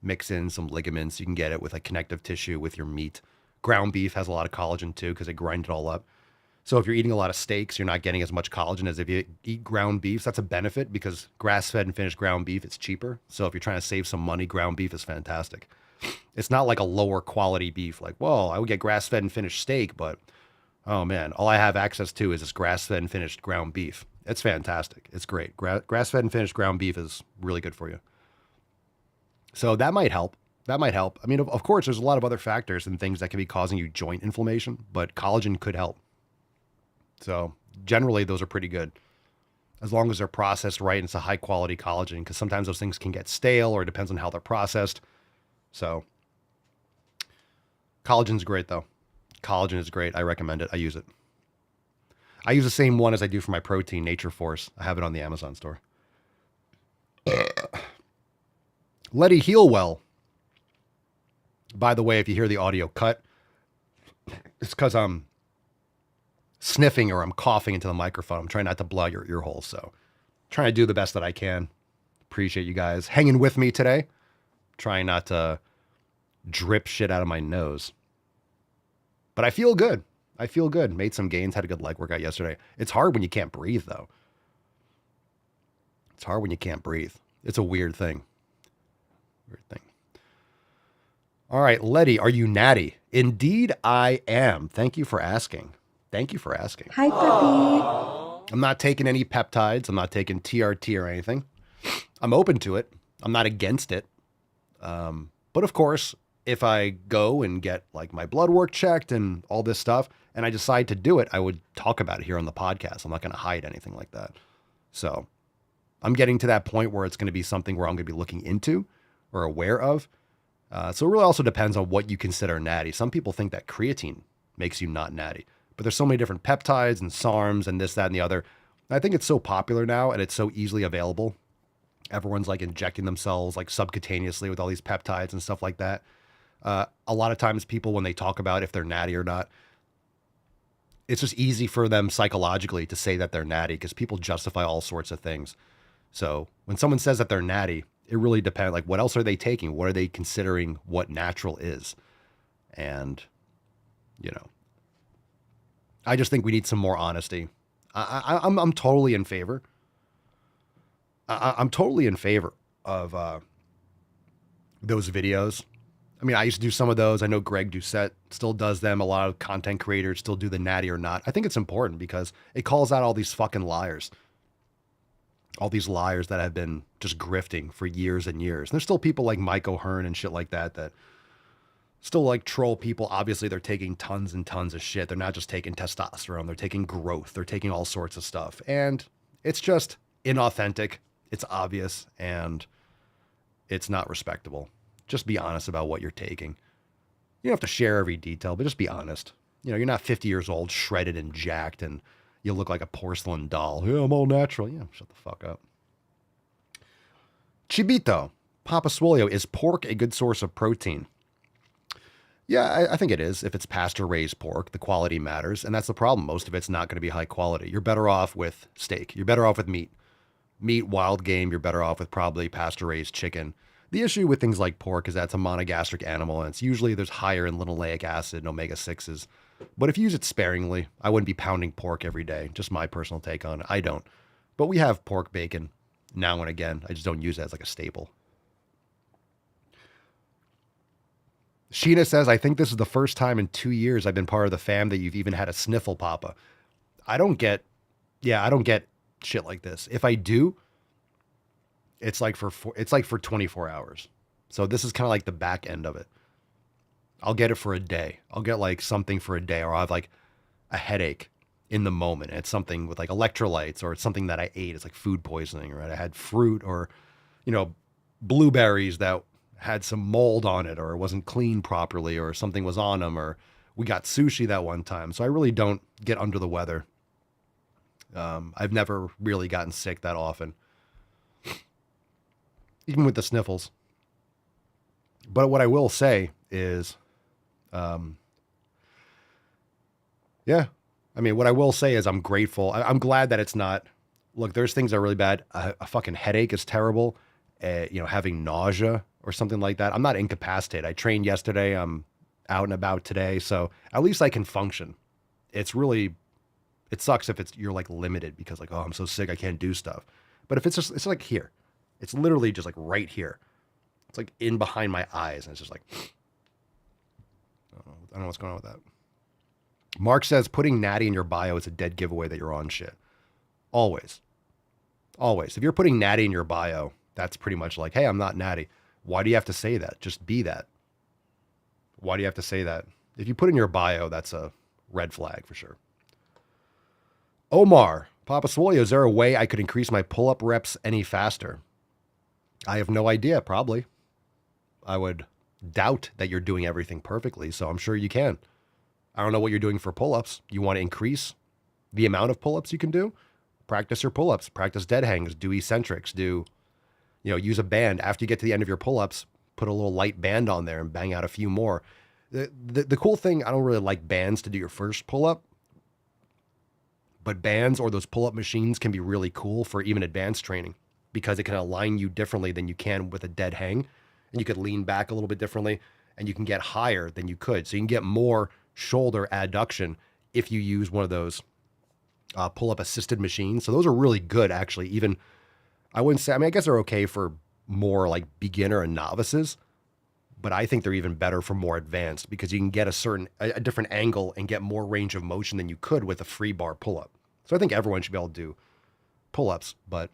mix in some ligaments. You can get it with like connective tissue with your meat. Ground beef has a lot of collagen too, because they grind it all up. So if you're eating a lot of steaks, you're not getting as much collagen as if you eat ground beef. So that's a benefit, because grass-fed and finished ground beef, it's cheaper. So if you're trying to save some money, ground beef is fantastic. It's not like a lower quality beef. Like, well, I would get grass-fed and finished steak, but oh man, all I have access to is this grass-fed and finished ground beef. It's fantastic. It's great. Grass-fed and finished ground beef is really good for you. So that might help. That might help. I mean, of course, there's a lot of other factors and things that can be causing you joint inflammation, but collagen could help. So generally, those are pretty good, as long as they're processed right and it's a high quality collagen, because sometimes those things can get stale, or it depends on how they're processed. So collagen's great though. Collagen is great. I recommend it. I use it. I use the same one as I do for my protein, Nature Force. I have it on the Amazon store. Letty Healwell. By the way, if you hear the audio cut, It's because I'm sniffing or I'm coughing into the microphone. I'm trying not to blow out your ear holes. So trying to do the best that I can. Appreciate you guys hanging with me today. Trying not to drip shit out of my nose. But I feel good. I feel good. Made some gains. Had a good leg workout yesterday. It's hard when you can't breathe, though. It's hard when you can't breathe. It's a weird thing. Weird thing. All right, Letty, are you natty? Indeed, I am. Thank you for asking. Thank you for asking. Hi, puppy. I'm not taking any peptides. I'm not taking TRT or anything. I'm open to it. I'm not against it. But of course, if I go and get like my blood work checked and all this stuff, and I decide to do it, I would talk about it here on the podcast. I'm not going to hide anything like that. So I'm getting to that point where it's going to be something where I'm going to be looking into or aware of. So it really also depends on what you consider natty. Some people think that creatine makes you not natty, but there's so many different peptides and SARMs and this, that, and the other. I think it's so popular now and it's so easily available. Everyone's like injecting themselves like subcutaneously with all these peptides and stuff like that. A lot of times people, when they talk about if they're natty or not, it's just easy for them psychologically to say that they're natty because people justify all sorts of things. So when someone says that they're natty, it really depends. Like, what else are they taking? What are they considering what natural is? And, you know, I just think we need some more honesty. I'm totally in favor. I'm totally in favor of those videos. I mean, I used to do some of those. I know Greg Doucette still does them. A lot of content creators still do the natty or not. I think it's important because it calls out all these fucking liars. All these liars that have been just grifting for years and years. And there's still people like Mike O'Hearn and shit like that that still like troll people. Obviously, they're taking tons and tons of shit. They're not just taking testosterone. They're taking growth. They're taking all sorts of stuff. And it's just inauthentic. It's obvious. And it's not respectable. Just be honest about what you're taking. You don't have to share every detail, but just be honest. You know, you're not 50 years old, shredded and jacked, and you look like a porcelain doll. Yeah, I'm all natural. Yeah, shut the fuck up. Chibito, Papa Swole, is pork a good source of protein? Yeah, I think it is. If it's pasture-raised pork, the quality matters, and that's the problem. Most of it's not going to be high quality. You're better off with steak. You're better off with meat. Meat, wild game, you're better off with probably pasture-raised chicken. The issue with things like pork is that it's a monogastric animal, and it's usually there's higher in linoleic acid and omega-6s. But if you use it sparingly, I wouldn't be pounding pork every day. Just my personal take on it. I don't. But we have pork bacon now and again. I just don't use it as like a staple. Sheena says, I think this is the first time in 2 years I've been part of the fam that you've even had a sniffle, Papa. I don't get shit like this. If I do, it's like for 24 hours. So this is kind of like the back end of it. I'll get it for a day. I'll get like something for a day, or I'll have like a headache in the moment. It's something with like electrolytes, or it's something that I ate. It's like food poisoning, right? I had fruit or, you know, blueberries that had some mold on it, or it wasn't cleaned properly, or something was on them, or we got sushi that one time. So I really don't get under the weather. I've never really gotten sick that often, even with the sniffles. But what I will say is, what I will say is I'm grateful. I'm glad that it's not, look, there's things that are really bad. A fucking headache is terrible. Having nausea or something like that. I'm not incapacitated. I trained yesterday. I'm out and about today. So at least I can function. It sucks if you're like limited because like, oh, I'm so sick, I can't do stuff. But if it's like here, it's literally just like right here. It's like in behind my eyes. And it's just like, I don't know what's going on with that. Mark says, putting natty in your bio is a dead giveaway that you're on shit. Always. Always. If you're putting natty in your bio, that's pretty much like, hey, I'm not natty. Why do you have to say that? Just be that. Why do you have to say that? If you put in your bio, that's a red flag for sure. Omar, Papa Swole, is there a way I could increase my pull-up reps any faster? I have no idea, probably. I would doubt that you're doing everything perfectly, so I'm sure you can. I don't know what you're doing for pull-ups. You want to increase the amount of pull-ups you can do? Practice your pull-ups. Practice dead hangs. Do eccentrics. Use a band. After you get to the end of your pull-ups, put a little light band on there and bang out a few more. The cool thing, I don't really like bands to do your first pull-up, but bands or those pull-up machines can be really cool for even advanced training because it can align you differently than you can with a dead hang. And you could lean back a little bit differently and you can get higher than you could. So you can get more shoulder adduction if you use one of those pull-up assisted machines. So those are really good, actually. Even, I wouldn't say, I mean, I guess they're okay for more like beginner and novices, but I think they're even better for more advanced because you can get a different angle and get more range of motion than you could with a free bar pull-up. So I think everyone should be able to do pull-ups, but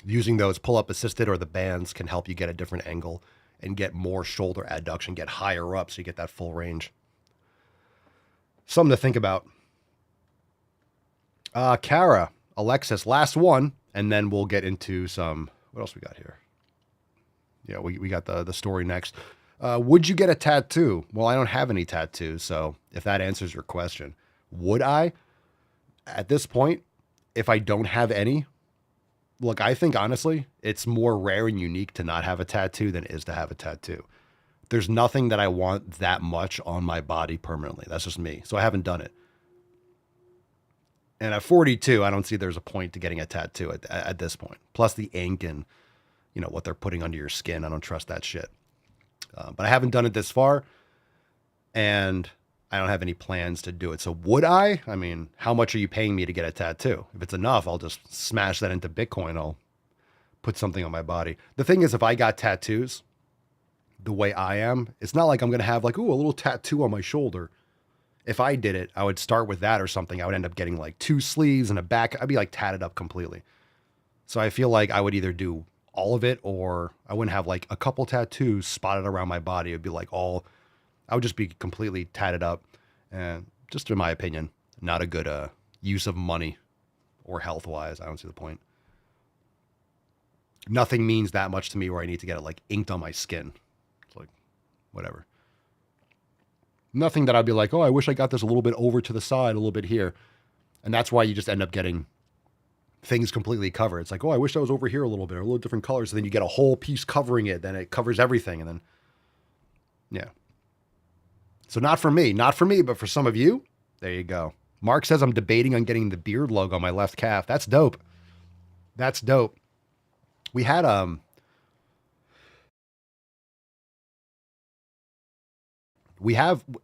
using those pull-up assisted or the bands can help you get a different angle and get more shoulder adduction, get higher up so you get that full range. Something to think about. Kara, Alexis, last one, and then we'll get into some, what else we got here? Yeah, we got the story next. Would you get a tattoo? Well, I don't have any tattoos, so if that answers your question, would I? At this point, if I don't have any, look, I think honestly, it's more rare and unique to not have a tattoo than it is to have a tattoo. There's nothing that I want that much on my body permanently. That's just me. So I haven't done it. And at 42, I don't see there's a point to getting a tattoo at this point. Plus the ink and, you know, what they're putting under your skin. I don't trust that shit. But I haven't done it this far. And I don't have any plans to do it. So would I? I mean, how much are you paying me to get a tattoo? If it's enough, I'll just smash that into Bitcoin. I'll put something on my body. The thing is, if I got tattoos the way I am, it's not like I'm going to have like, ooh, a little tattoo on my shoulder. If I did it, I would start with that or something. I would end up getting like 2 sleeves and a back. I'd be like tatted up completely. So I feel like I would either do all of it or I wouldn't have like a couple tattoos spotted around my body. It'd be like I would just be completely tatted up. And just in my opinion, not a good use of money or health-wise. I don't see the point. Nothing means that much to me where I need to get it like inked on my skin. It's like, whatever. Nothing that I'd be like, oh, I wish I got this a little bit over to the side, a little bit here. And that's why you just end up getting things completely covered. It's like, oh, I wish I was over here a little bit, or a little different colors. So then you get a whole piece covering it. Then it covers everything. And then, yeah. So not for me, but for some of you, there you go. Mark says I'm debating on getting the beard logo on my left calf. That's dope. That's dope. We had,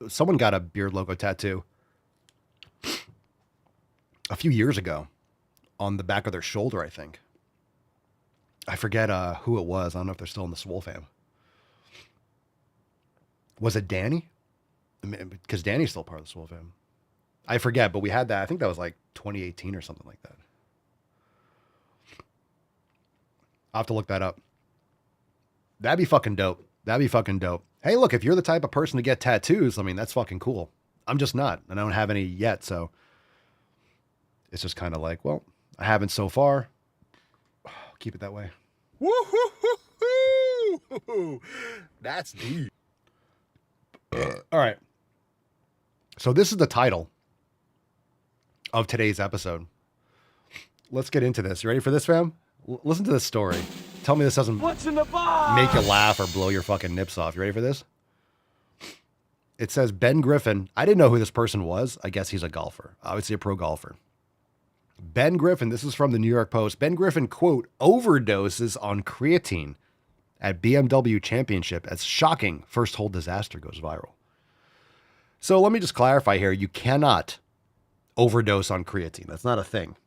someone got a beard logo tattoo a few years ago on the back of their shoulder, I think. I forget who it was. I don't know if they're still in the Swole fam. Was it Danny? Because Danny's still part of the Swole fam. I forget, but we had that. I think that was like 2018 or something like that. I'll have to look that up. That'd be fucking dope. That'd be fucking dope. Hey, look, if you're the type of person to get tattoos, I mean, that's fucking cool. I'm just not, and I don't have any yet, so it's just kind of like, well, I haven't so far. Keep it that way. Woo-hoo-hoo-hoo! That's deep. All right. So this is the title of today's episode. Let's get into this. You ready for this, fam? Listen to this story. Tell me this doesn't What's in the box? make you laugh or blow your fucking nips off. You ready for this? It says Ben Griffin. I didn't know who this person was. I guess he's a golfer. Obviously a pro golfer. Ben Griffin, this is from the New York Post. Ben Griffin, quote, overdoses on creatine at BMW championship as shocking first hole disaster goes viral. So let me just clarify here. You cannot overdose on creatine. That's not a thing.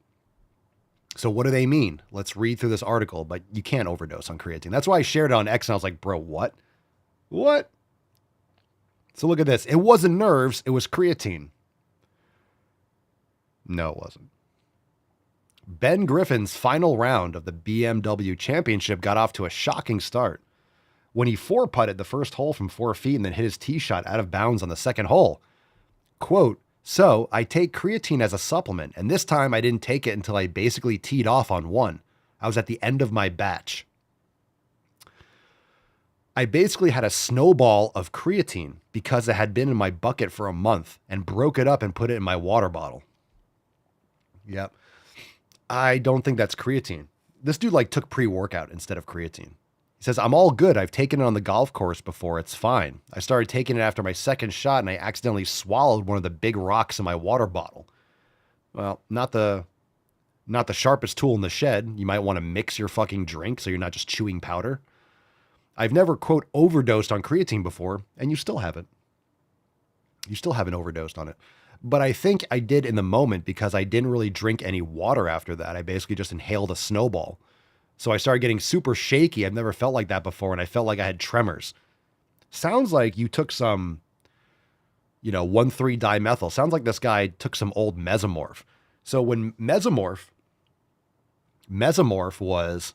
So what do they mean? Let's read through this article, but you can't overdose on creatine. That's why I shared it on X and I was like, bro, what? What? So look at this. It wasn't nerves. It was creatine. No, it wasn't. Ben Griffin's final round of the BMW championship got off to a shocking start when he 4-putted the first hole from 4 feet and then hit his tee shot out of bounds on the second hole. Quote, so I take creatine as a supplement, and this time I didn't take it until I basically teed off on 1. I was at the end of my batch. I basically had a snowball of creatine because it had been in my bucket for a month and broke it up and put it in my water bottle. Yep. I don't think that's creatine. This dude like took pre-workout instead of creatine. He says, I'm all good. I've taken it on the golf course before. It's fine. I started taking it after my second shot and I accidentally swallowed one of the big rocks in my water bottle. Well, not the sharpest tool in the shed. You might want to mix your fucking drink so you're not just chewing powder. I've never, quote, overdosed on creatine before, and you still haven't. You still haven't overdosed on it. But I think I did in the moment because I didn't really drink any water after that. I basically just inhaled a snowball. So I started getting super shaky. I've never felt like that before, and I felt like I had tremors. Sounds like you took some, 1,3-dimethyl. Sounds like this guy took some old mesomorph. So when mesomorph was,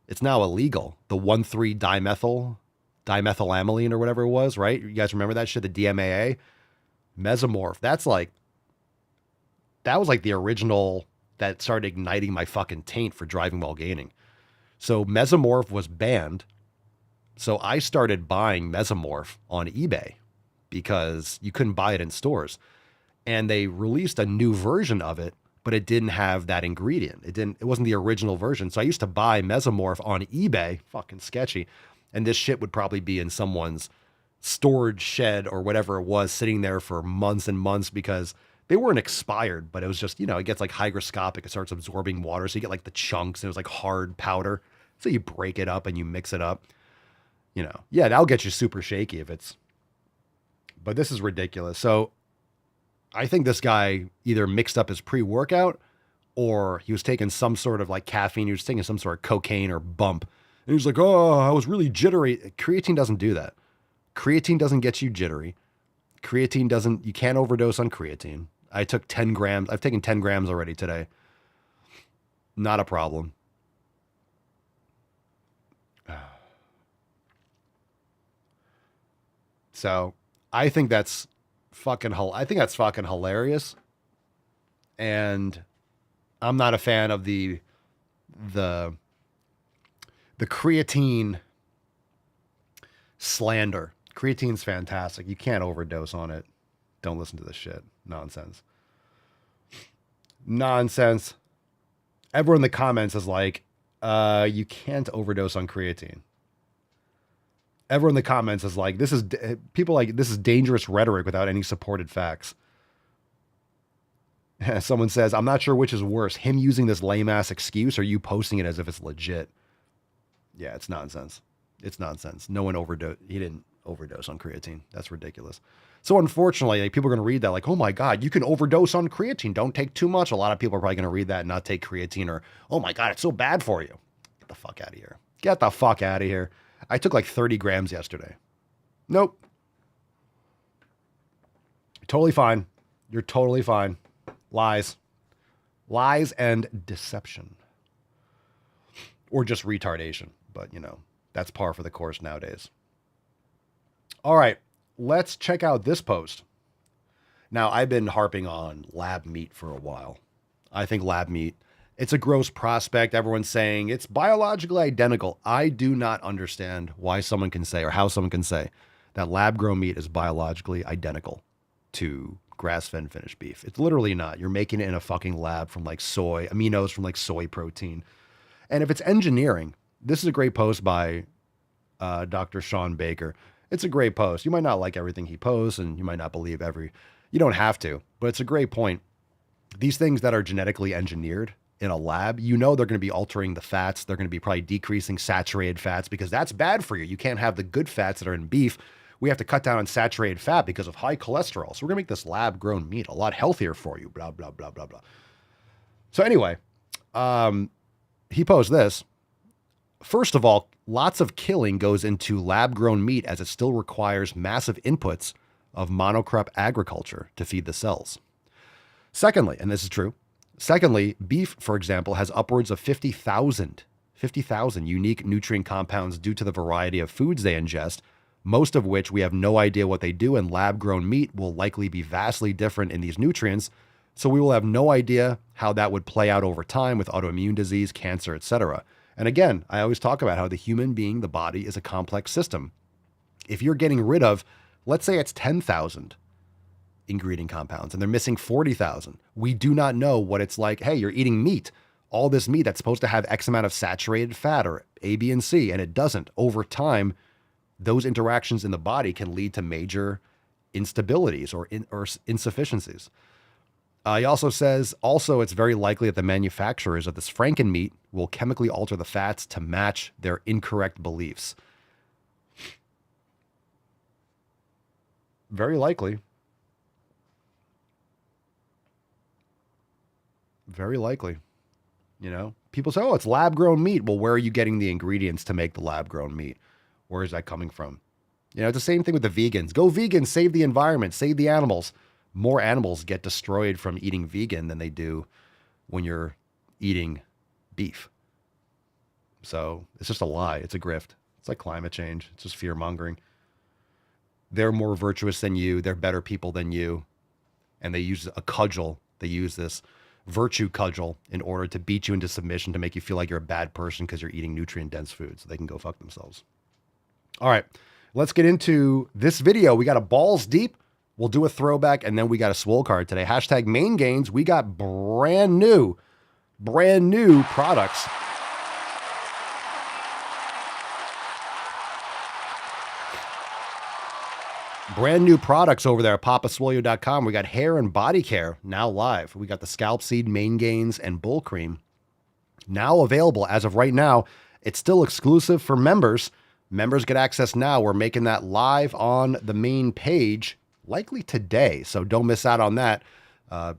it's now illegal. The 1,3-dimethylamine or whatever it was, right? You guys remember that shit? The DMAA? Mesomorph. That was like the original that started igniting my fucking taint for driving while gaining. So mesomorph was banned. So I started buying mesomorph on eBay because you couldn't buy it in stores. And they released a new version of it, but it didn't have that ingredient. It wasn't the original version. So I used to buy mesomorph on eBay, fucking sketchy. And this shit would probably be in someone's storage shed or whatever it was, sitting there for months and months because they weren't expired, but it was just, it gets like hygroscopic. It starts absorbing water. So you get like the chunks and it was like hard powder. So you break it up and you mix it up, yeah, that'll get you super shaky but this is ridiculous. So I think this guy either mixed up his pre-workout or he was taking some sort of like caffeine. He was taking some sort of cocaine or bump. And he was like, oh, I was really jittery. Creatine doesn't do that. Creatine doesn't get you jittery. You can't overdose on creatine. I took 10 grams. I've taken 10 grams already today. Not a problem. So I think that's fucking hilarious. And I'm not a fan of the creatine slander. Creatine's fantastic. You can't overdose on it. Don't listen to this shit. Nonsense. Everyone in the comments is like, you can't overdose on creatine. Everyone in the comments is like, this is dangerous rhetoric without any supported facts. Someone says, I'm not sure which is worse, him using this lame ass excuse or you posting it as if it's legit. Yeah, it's nonsense. It's nonsense. No one he didn't overdose on creatine. That's ridiculous. So unfortunately, people are going to read that like, oh my God, you can overdose on creatine. Don't take too much. A lot of people are probably going to read that and not take creatine or, oh my God, it's so bad for you. Get the fuck out of here. Get the fuck out of here. I took like 30 grams yesterday. Nope. Totally fine. You're totally fine. Lies and deception. Or just retardation. But, that's par for the course nowadays. All right, let's check out this post. Now, I've been harping on lab meat for a while. I think lab meat, it's a gross prospect. Everyone's saying it's biologically identical. I do not understand why someone can say or how someone can say that lab-grown meat is biologically identical to grass-fed finished beef. It's literally not. You're making it in a fucking lab from like soy, aminos from like soy protein. And if it's engineering, this is a great post by Dr. Sean Baker. It's a great post. You might not like everything he posts and you might not believe you don't have to, but it's a great point. These things that are genetically engineered in a lab, they're going to be altering the fats. They're going to be probably decreasing saturated fats because that's bad for you. You can't have the good fats that are in beef. We have to cut down on saturated fat because of high cholesterol. So we're going to make this lab grown meat a lot healthier for you, blah, blah, blah, blah, blah. So anyway, he posed this. First of all, lots of killing goes into lab-grown meat as it still requires massive inputs of monocrop agriculture to feed the cells. Secondly, and this is true, beef, for example, has upwards of 50,000 unique nutrient compounds due to the variety of foods they ingest, most of which we have no idea what they do, and lab-grown meat will likely be vastly different in these nutrients, so we will have no idea how that would play out over time with autoimmune disease, cancer, etc. And again, I always talk about how the human being, the body, is a complex system. If you're getting rid of, let's say it's 10,000 ingredient compounds and they're missing 40,000, we do not know what it's like. Hey, you're eating meat. all this meat that's supposed to have X amount of saturated fat or A, B, and C, and it doesn't. Over time, those interactions in the body can lead to major instabilities or insufficiencies. He also says, it's very likely that the manufacturers of this Franken meat will chemically alter the fats to match their incorrect beliefs. Very likely. Very likely. You know, people say, oh, it's lab-grown meat. Well, where are you getting the ingredients to make the lab-grown meat? Where is that coming from? You know, it's the same thing with the vegans. Go vegan, save the environment, save the animals. More animals get destroyed from eating vegan than they do when you're eating beef. So it's just a lie. It's a grift. It's like climate change. It's just fear mongering. They're more virtuous than you. They're better people than you. And they use a cudgel. They use this virtue cudgel in order to beat you into submission to make you feel like you're a bad person because you're eating nutrient-dense food so they can go fuck themselves. All right, let's get into this video. We got a balls deep. We'll do a throwback, and then we got a swole card today. Hashtag main gains. We got brand new products. Brand new products over there at papaswolio.com. We got hair and body care now live. We got the scalp seed, main gains, and bull cream now available as of right now. It's still exclusive for members. Members get access now. We're making that live on the main page likely today. So don't miss out on that.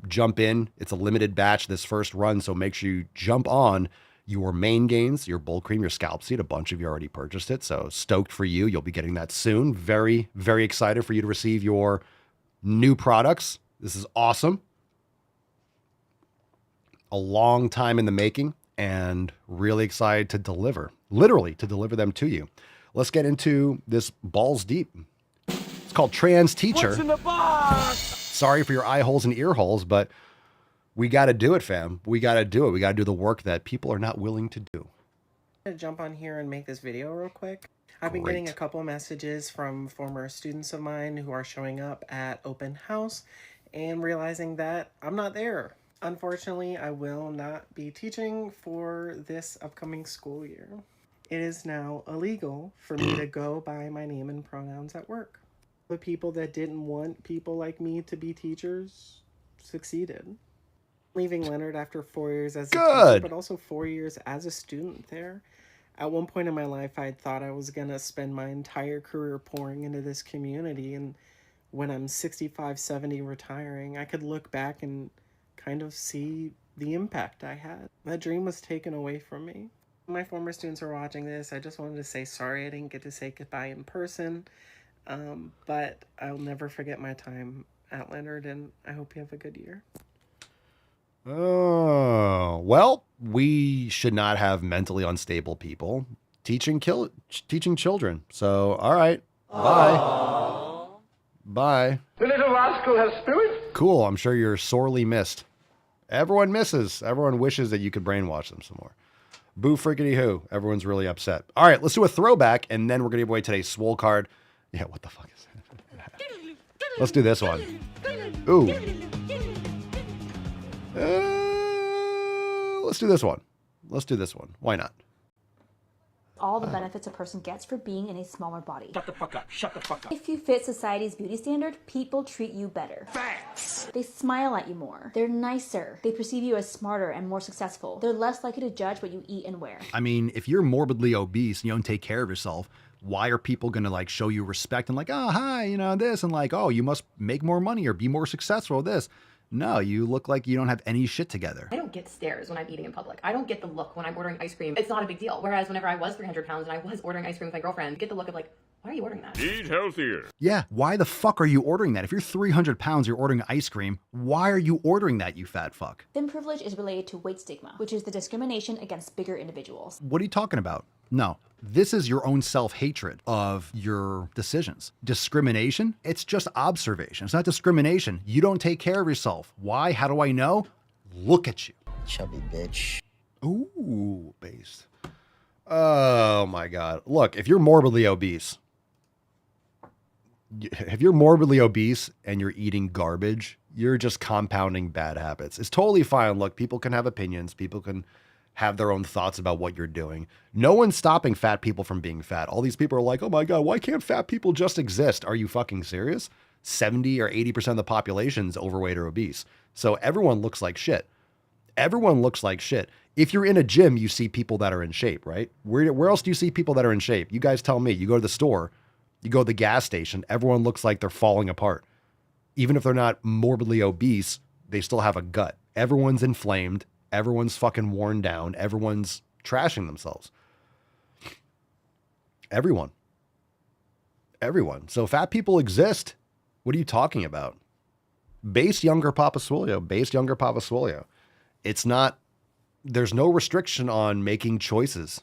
Jump in. It's a limited batch this first run. So make sure you jump on your main gains, your bull cream, your scalp seed. A bunch of you already purchased it. So stoked for you. You'll be getting that soon. Very, very excited for you to receive your new products. This is awesome. A long time in the making and really excited to deliver, literally to deliver them to you. Let's get into this balls deep. It's called Trans Teacher. What's in the box? Sorry for your eye holes and ear holes, but we got to do it, fam. We got to do it. We got to do the work that people are not willing to do. I'm gonna jump on here and make this video real quick. I've been getting a couple messages from former students of mine who are showing up at open house and realizing that I'm not there. Unfortunately, I will not be teaching for this upcoming school year. It is now illegal for me to go by my name and pronouns at work. The people that didn't want people like me to be teachers succeeded. Leaving Leonard after 4 years as a teacher, but also 4 years as a student there. At one point in my life, I thought I was going to spend my entire career pouring into this community. And when I'm 65, 70 retiring, I could look back and kind of see the impact I had. That dream was taken away from me. My former students are watching this. I just wanted to say sorry I didn't get to say goodbye in person. But I'll never forget my time at Leonard, and I hope you have a good year. Oh, well, we should not have mentally unstable people teaching children. So, all right. Bye. Bye. The little rascal has spirit. Cool. I'm sure you're sorely missed. Everyone misses. Everyone wishes that you could brainwash them some more. Boo frickety hoo. Everyone's really upset. All right, let's do a throwback, and then we're going to give away today's swole card. Yeah, what the fuck is that? Let's do this one. Ooh. Let's do this one. Let's do this one. Why not? All the benefits a person gets for being in a smaller body. Shut the fuck up. Shut the fuck up. If you fit society's beauty standard, people treat you better. Facts. They smile at you more. They're nicer. They perceive you as smarter and more successful. They're less likely to judge what you eat and wear. I mean, if you're morbidly obese and you don't take care of yourself, why are people going to like show you respect and like, oh, hi, you know, this, and like, oh, you must make more money or be more successful with this? No, you look like you don't have any shit together. I don't get stares when I'm eating in public. I don't get the look when I'm ordering ice cream. It's not a big deal. Whereas whenever I was 300 pounds and I was ordering ice cream with my girlfriend, you get the look of like, why are you ordering that? Eat healthier. Yeah, why the fuck are you ordering that? If you're 300 pounds, you're ordering ice cream, why are you ordering that, you fat fuck? Thin privilege is related to weight stigma, which is the discrimination against bigger individuals. What are you talking about? No, this is your own self-hatred of your decisions. Discrimination, it's just observation. It's not discrimination. You don't take care of yourself. Why? How do I know? Look at you. Chubby bitch. Ooh, based. Oh my God. Look, if you're morbidly obese, if you're morbidly obese and you're eating garbage, you're just compounding bad habits. It's totally fine. Look, people can have opinions. People can have their own thoughts about what you're doing. No one's stopping fat people from being fat. All these people are like, oh my God, why can't fat people just exist? Are you fucking serious? 70 or 80% of the population is overweight or obese. So everyone looks like shit. Everyone looks like shit. If you're in a gym, you see people that are in shape, right? Where else do you see people that are in shape? You guys tell me. You go to the store, you go to the gas station, everyone looks like they're falling apart. Even if they're not morbidly obese, they still have a gut. Everyone's inflamed. Everyone's fucking worn down. Everyone's trashing themselves. Everyone. So fat people exist. What are you talking about? Base younger Papa Swolio. It's not, there's no restriction on making choices.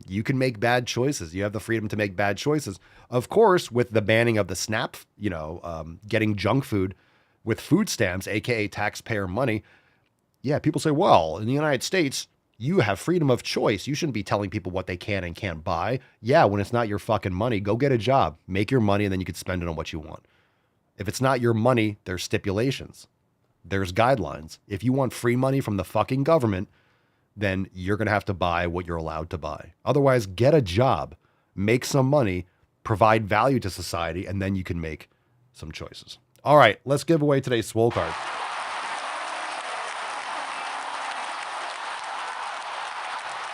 You can make bad choices. You have the freedom to make bad choices. Of course, with the banning of the SNAP, getting junk food with food stamps, AKA taxpayer money. Yeah, people say, well, in the United States, you have freedom of choice. You shouldn't be telling people what they can and can't buy. Yeah, when it's not your fucking money, go get a job, make your money, and then you can spend it on what you want. If it's not your money, there's stipulations. There's guidelines. If you want free money from the fucking government, then you're going to have to buy what you're allowed to buy. Otherwise, get a job, make some money, provide value to society, and then you can make some choices. All right, let's give away today's Swole card.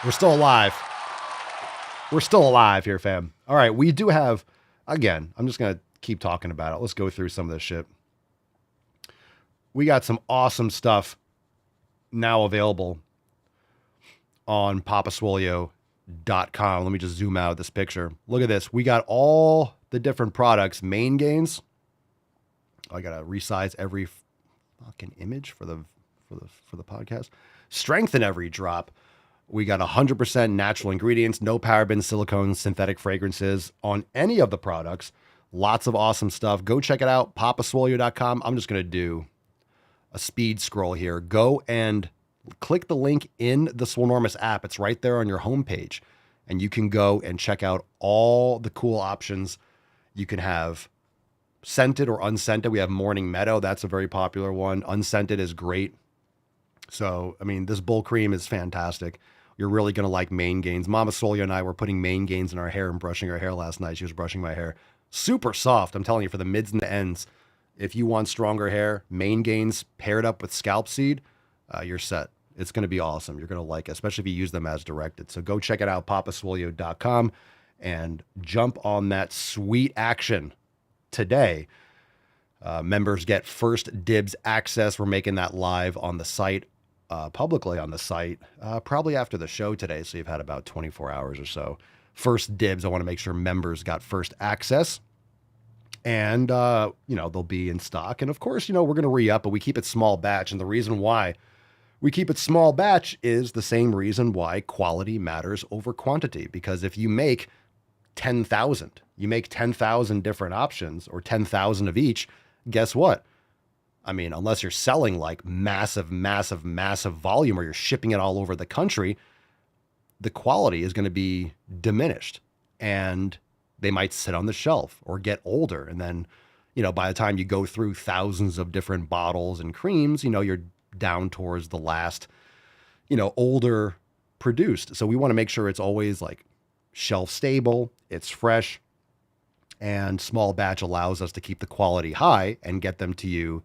We're still alive. We're still alive here, fam. All right, we do have, again, I'm just going to keep talking about it. Let's go through some of this shit. We got some awesome stuff now available on papaswolio.com. Let me just zoom out this picture. Look at this. We got all the different products. Main gains. I got to resize every fucking image for the podcast. Strengthen every drop. We got 100% natural ingredients, no parabens, silicones, synthetic fragrances on any of the products. Lots of awesome stuff. Go check it out, papaswolio.com. I'm just going to do a speed scroll here. Go and click the link in the Swolenormous app. It's right there on your homepage. And you can go and check out all the cool options. You can have scented or unscented. We have Morning Meadow. That's a very popular one. Unscented is great. So, I mean, this bull cream is fantastic. You're really going to like Mane Gains. Mama Solia and I were putting Mane Gains in our hair and brushing her hair last night. She was brushing my hair. Super soft. I'm telling you, for the mids and the ends. If you want stronger hair, Mane Gains paired up with Scalp Seed, you're set. It's going to be awesome. You're going to like it, especially if you use them as directed. So go check it out, papaswolio.com, and jump on that sweet action today. Members get first dibs access. We're making that live on the site, publicly on the site, probably after the show today. So you've had about 24 hours or so. First dibs. I want to make sure members got first access. And, they'll be in stock. And of course, we're going to re-up, but we keep it small batch. And the reason why we keep it small batch is the same reason why quality matters over quantity. Because if you make 10,000, you make 10,000 different options or 10,000 of each, guess what? I mean, unless you're selling like massive volume or you're shipping it all over the country, the quality is going to be diminished. And they might sit on the shelf or get older. And then, by the time you go through thousands of different bottles and creams, you're down towards the last, older produced. So we want to make sure it's always like shelf stable, it's fresh, and small batch allows us to keep the quality high and get them to you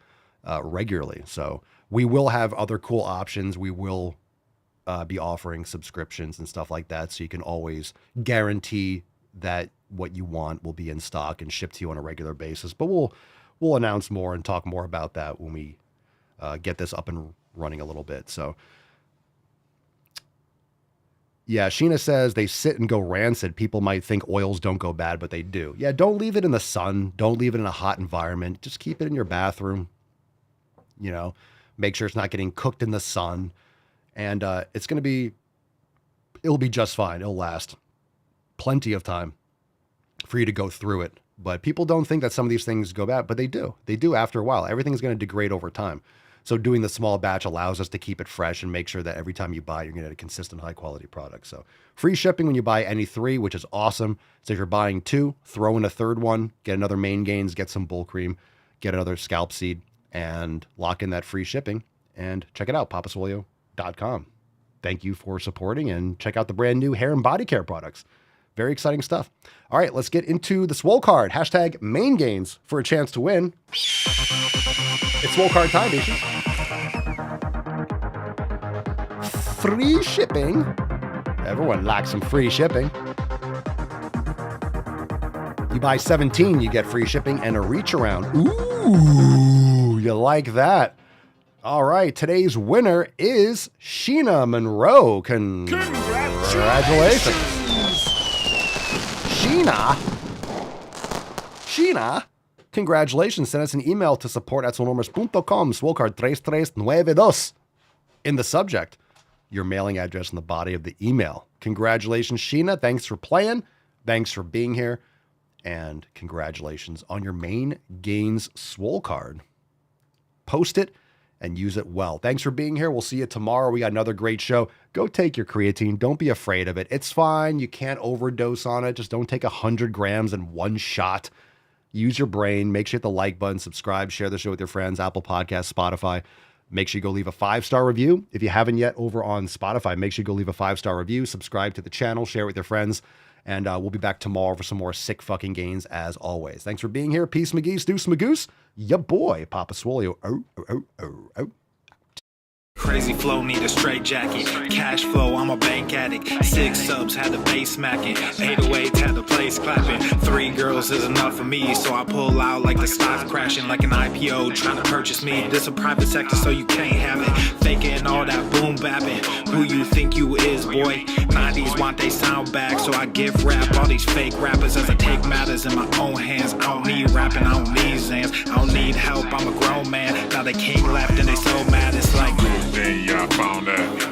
regularly. So we will have other cool options. We will be offering subscriptions and stuff like that. So you can always guarantee that what you want will be in stock and shipped to you on a regular basis. But we'll announce more and talk more about that when we get this up and running a little bit. So yeah, Sheena says they sit and go rancid. People might think oils don't go bad, but they do. Yeah, don't leave it in the sun. Don't leave it in a hot environment. Just keep it in your bathroom. Make sure it's not getting cooked in the sun. And it'll be just fine. It'll last plenty of time for you to go through it. But people don't think that some of these things go bad, but they do. They do after a while. Everything's going to degrade over time. So doing the small batch allows us to keep it fresh and make sure that every time you buy, you're going to get a consistent high quality product. So free shipping when you buy any 3, which is awesome. So if you're buying 2, throw in a 3rd one, get another Main Gains, get some Bull Cream, get another Scalp Seed, and lock in that free shipping. And check it out, papaswolio.com. Thank you for supporting, and check out the brand new hair and body care products. Very exciting stuff. All right, let's get into the Swole card. Hashtag Main Gains for a chance to win. It's Swole card time, bitches. Free shipping. Everyone likes some free shipping. You buy 17, you get free shipping and a reach around. Ooh, you like that. All right, today's winner is Sheena Monroe. Congratulations. Sheena, congratulations. Send us an email to support@swolenormous.com, swolecard 3392 in the subject. Your mailing address in the body of the email. Congratulations, Sheena. Thanks for playing. Thanks for being here. And congratulations on your Main Gains Swole card. Post it and use it well. Thanks for being here. We'll see you tomorrow. We got another great show. Go take your creatine. Don't be afraid of it. It's fine. You can't overdose on it. Just don't take 100 grams in one shot. Use your brain. Make sure you hit the like button, subscribe, share the show with your friends, Apple Podcasts, Spotify. Make sure you go leave a 5-star review. If you haven't yet over on Spotify, make sure you go leave a 5-star review, subscribe to the channel, share it with your friends. And we'll be back tomorrow for some more sick fucking gains as always. Thanks for being here. Peace, McGee's, Deuce, Magoose. Ya boy, Papa Swolio. Crazy flow, need a straight jacket. Cash flow, I'm a bank addict. 6 subs, had the bass smacking. 808s, had the place clapping. 3 girls is enough for me, so I pull out like the stock crashing. Like an IPO, trying to purchase me. This a private sector, so you can't have it. Faking all that boom bapping. Who you think you is, boy? 90s want they sound back, so I give rap all these fake rappers as I take matters in my own hands. I don't need rapping, I don't need Zans. I don't need help, I'm a grown man. Now they king left and they so mad, it's like Then y'all found out.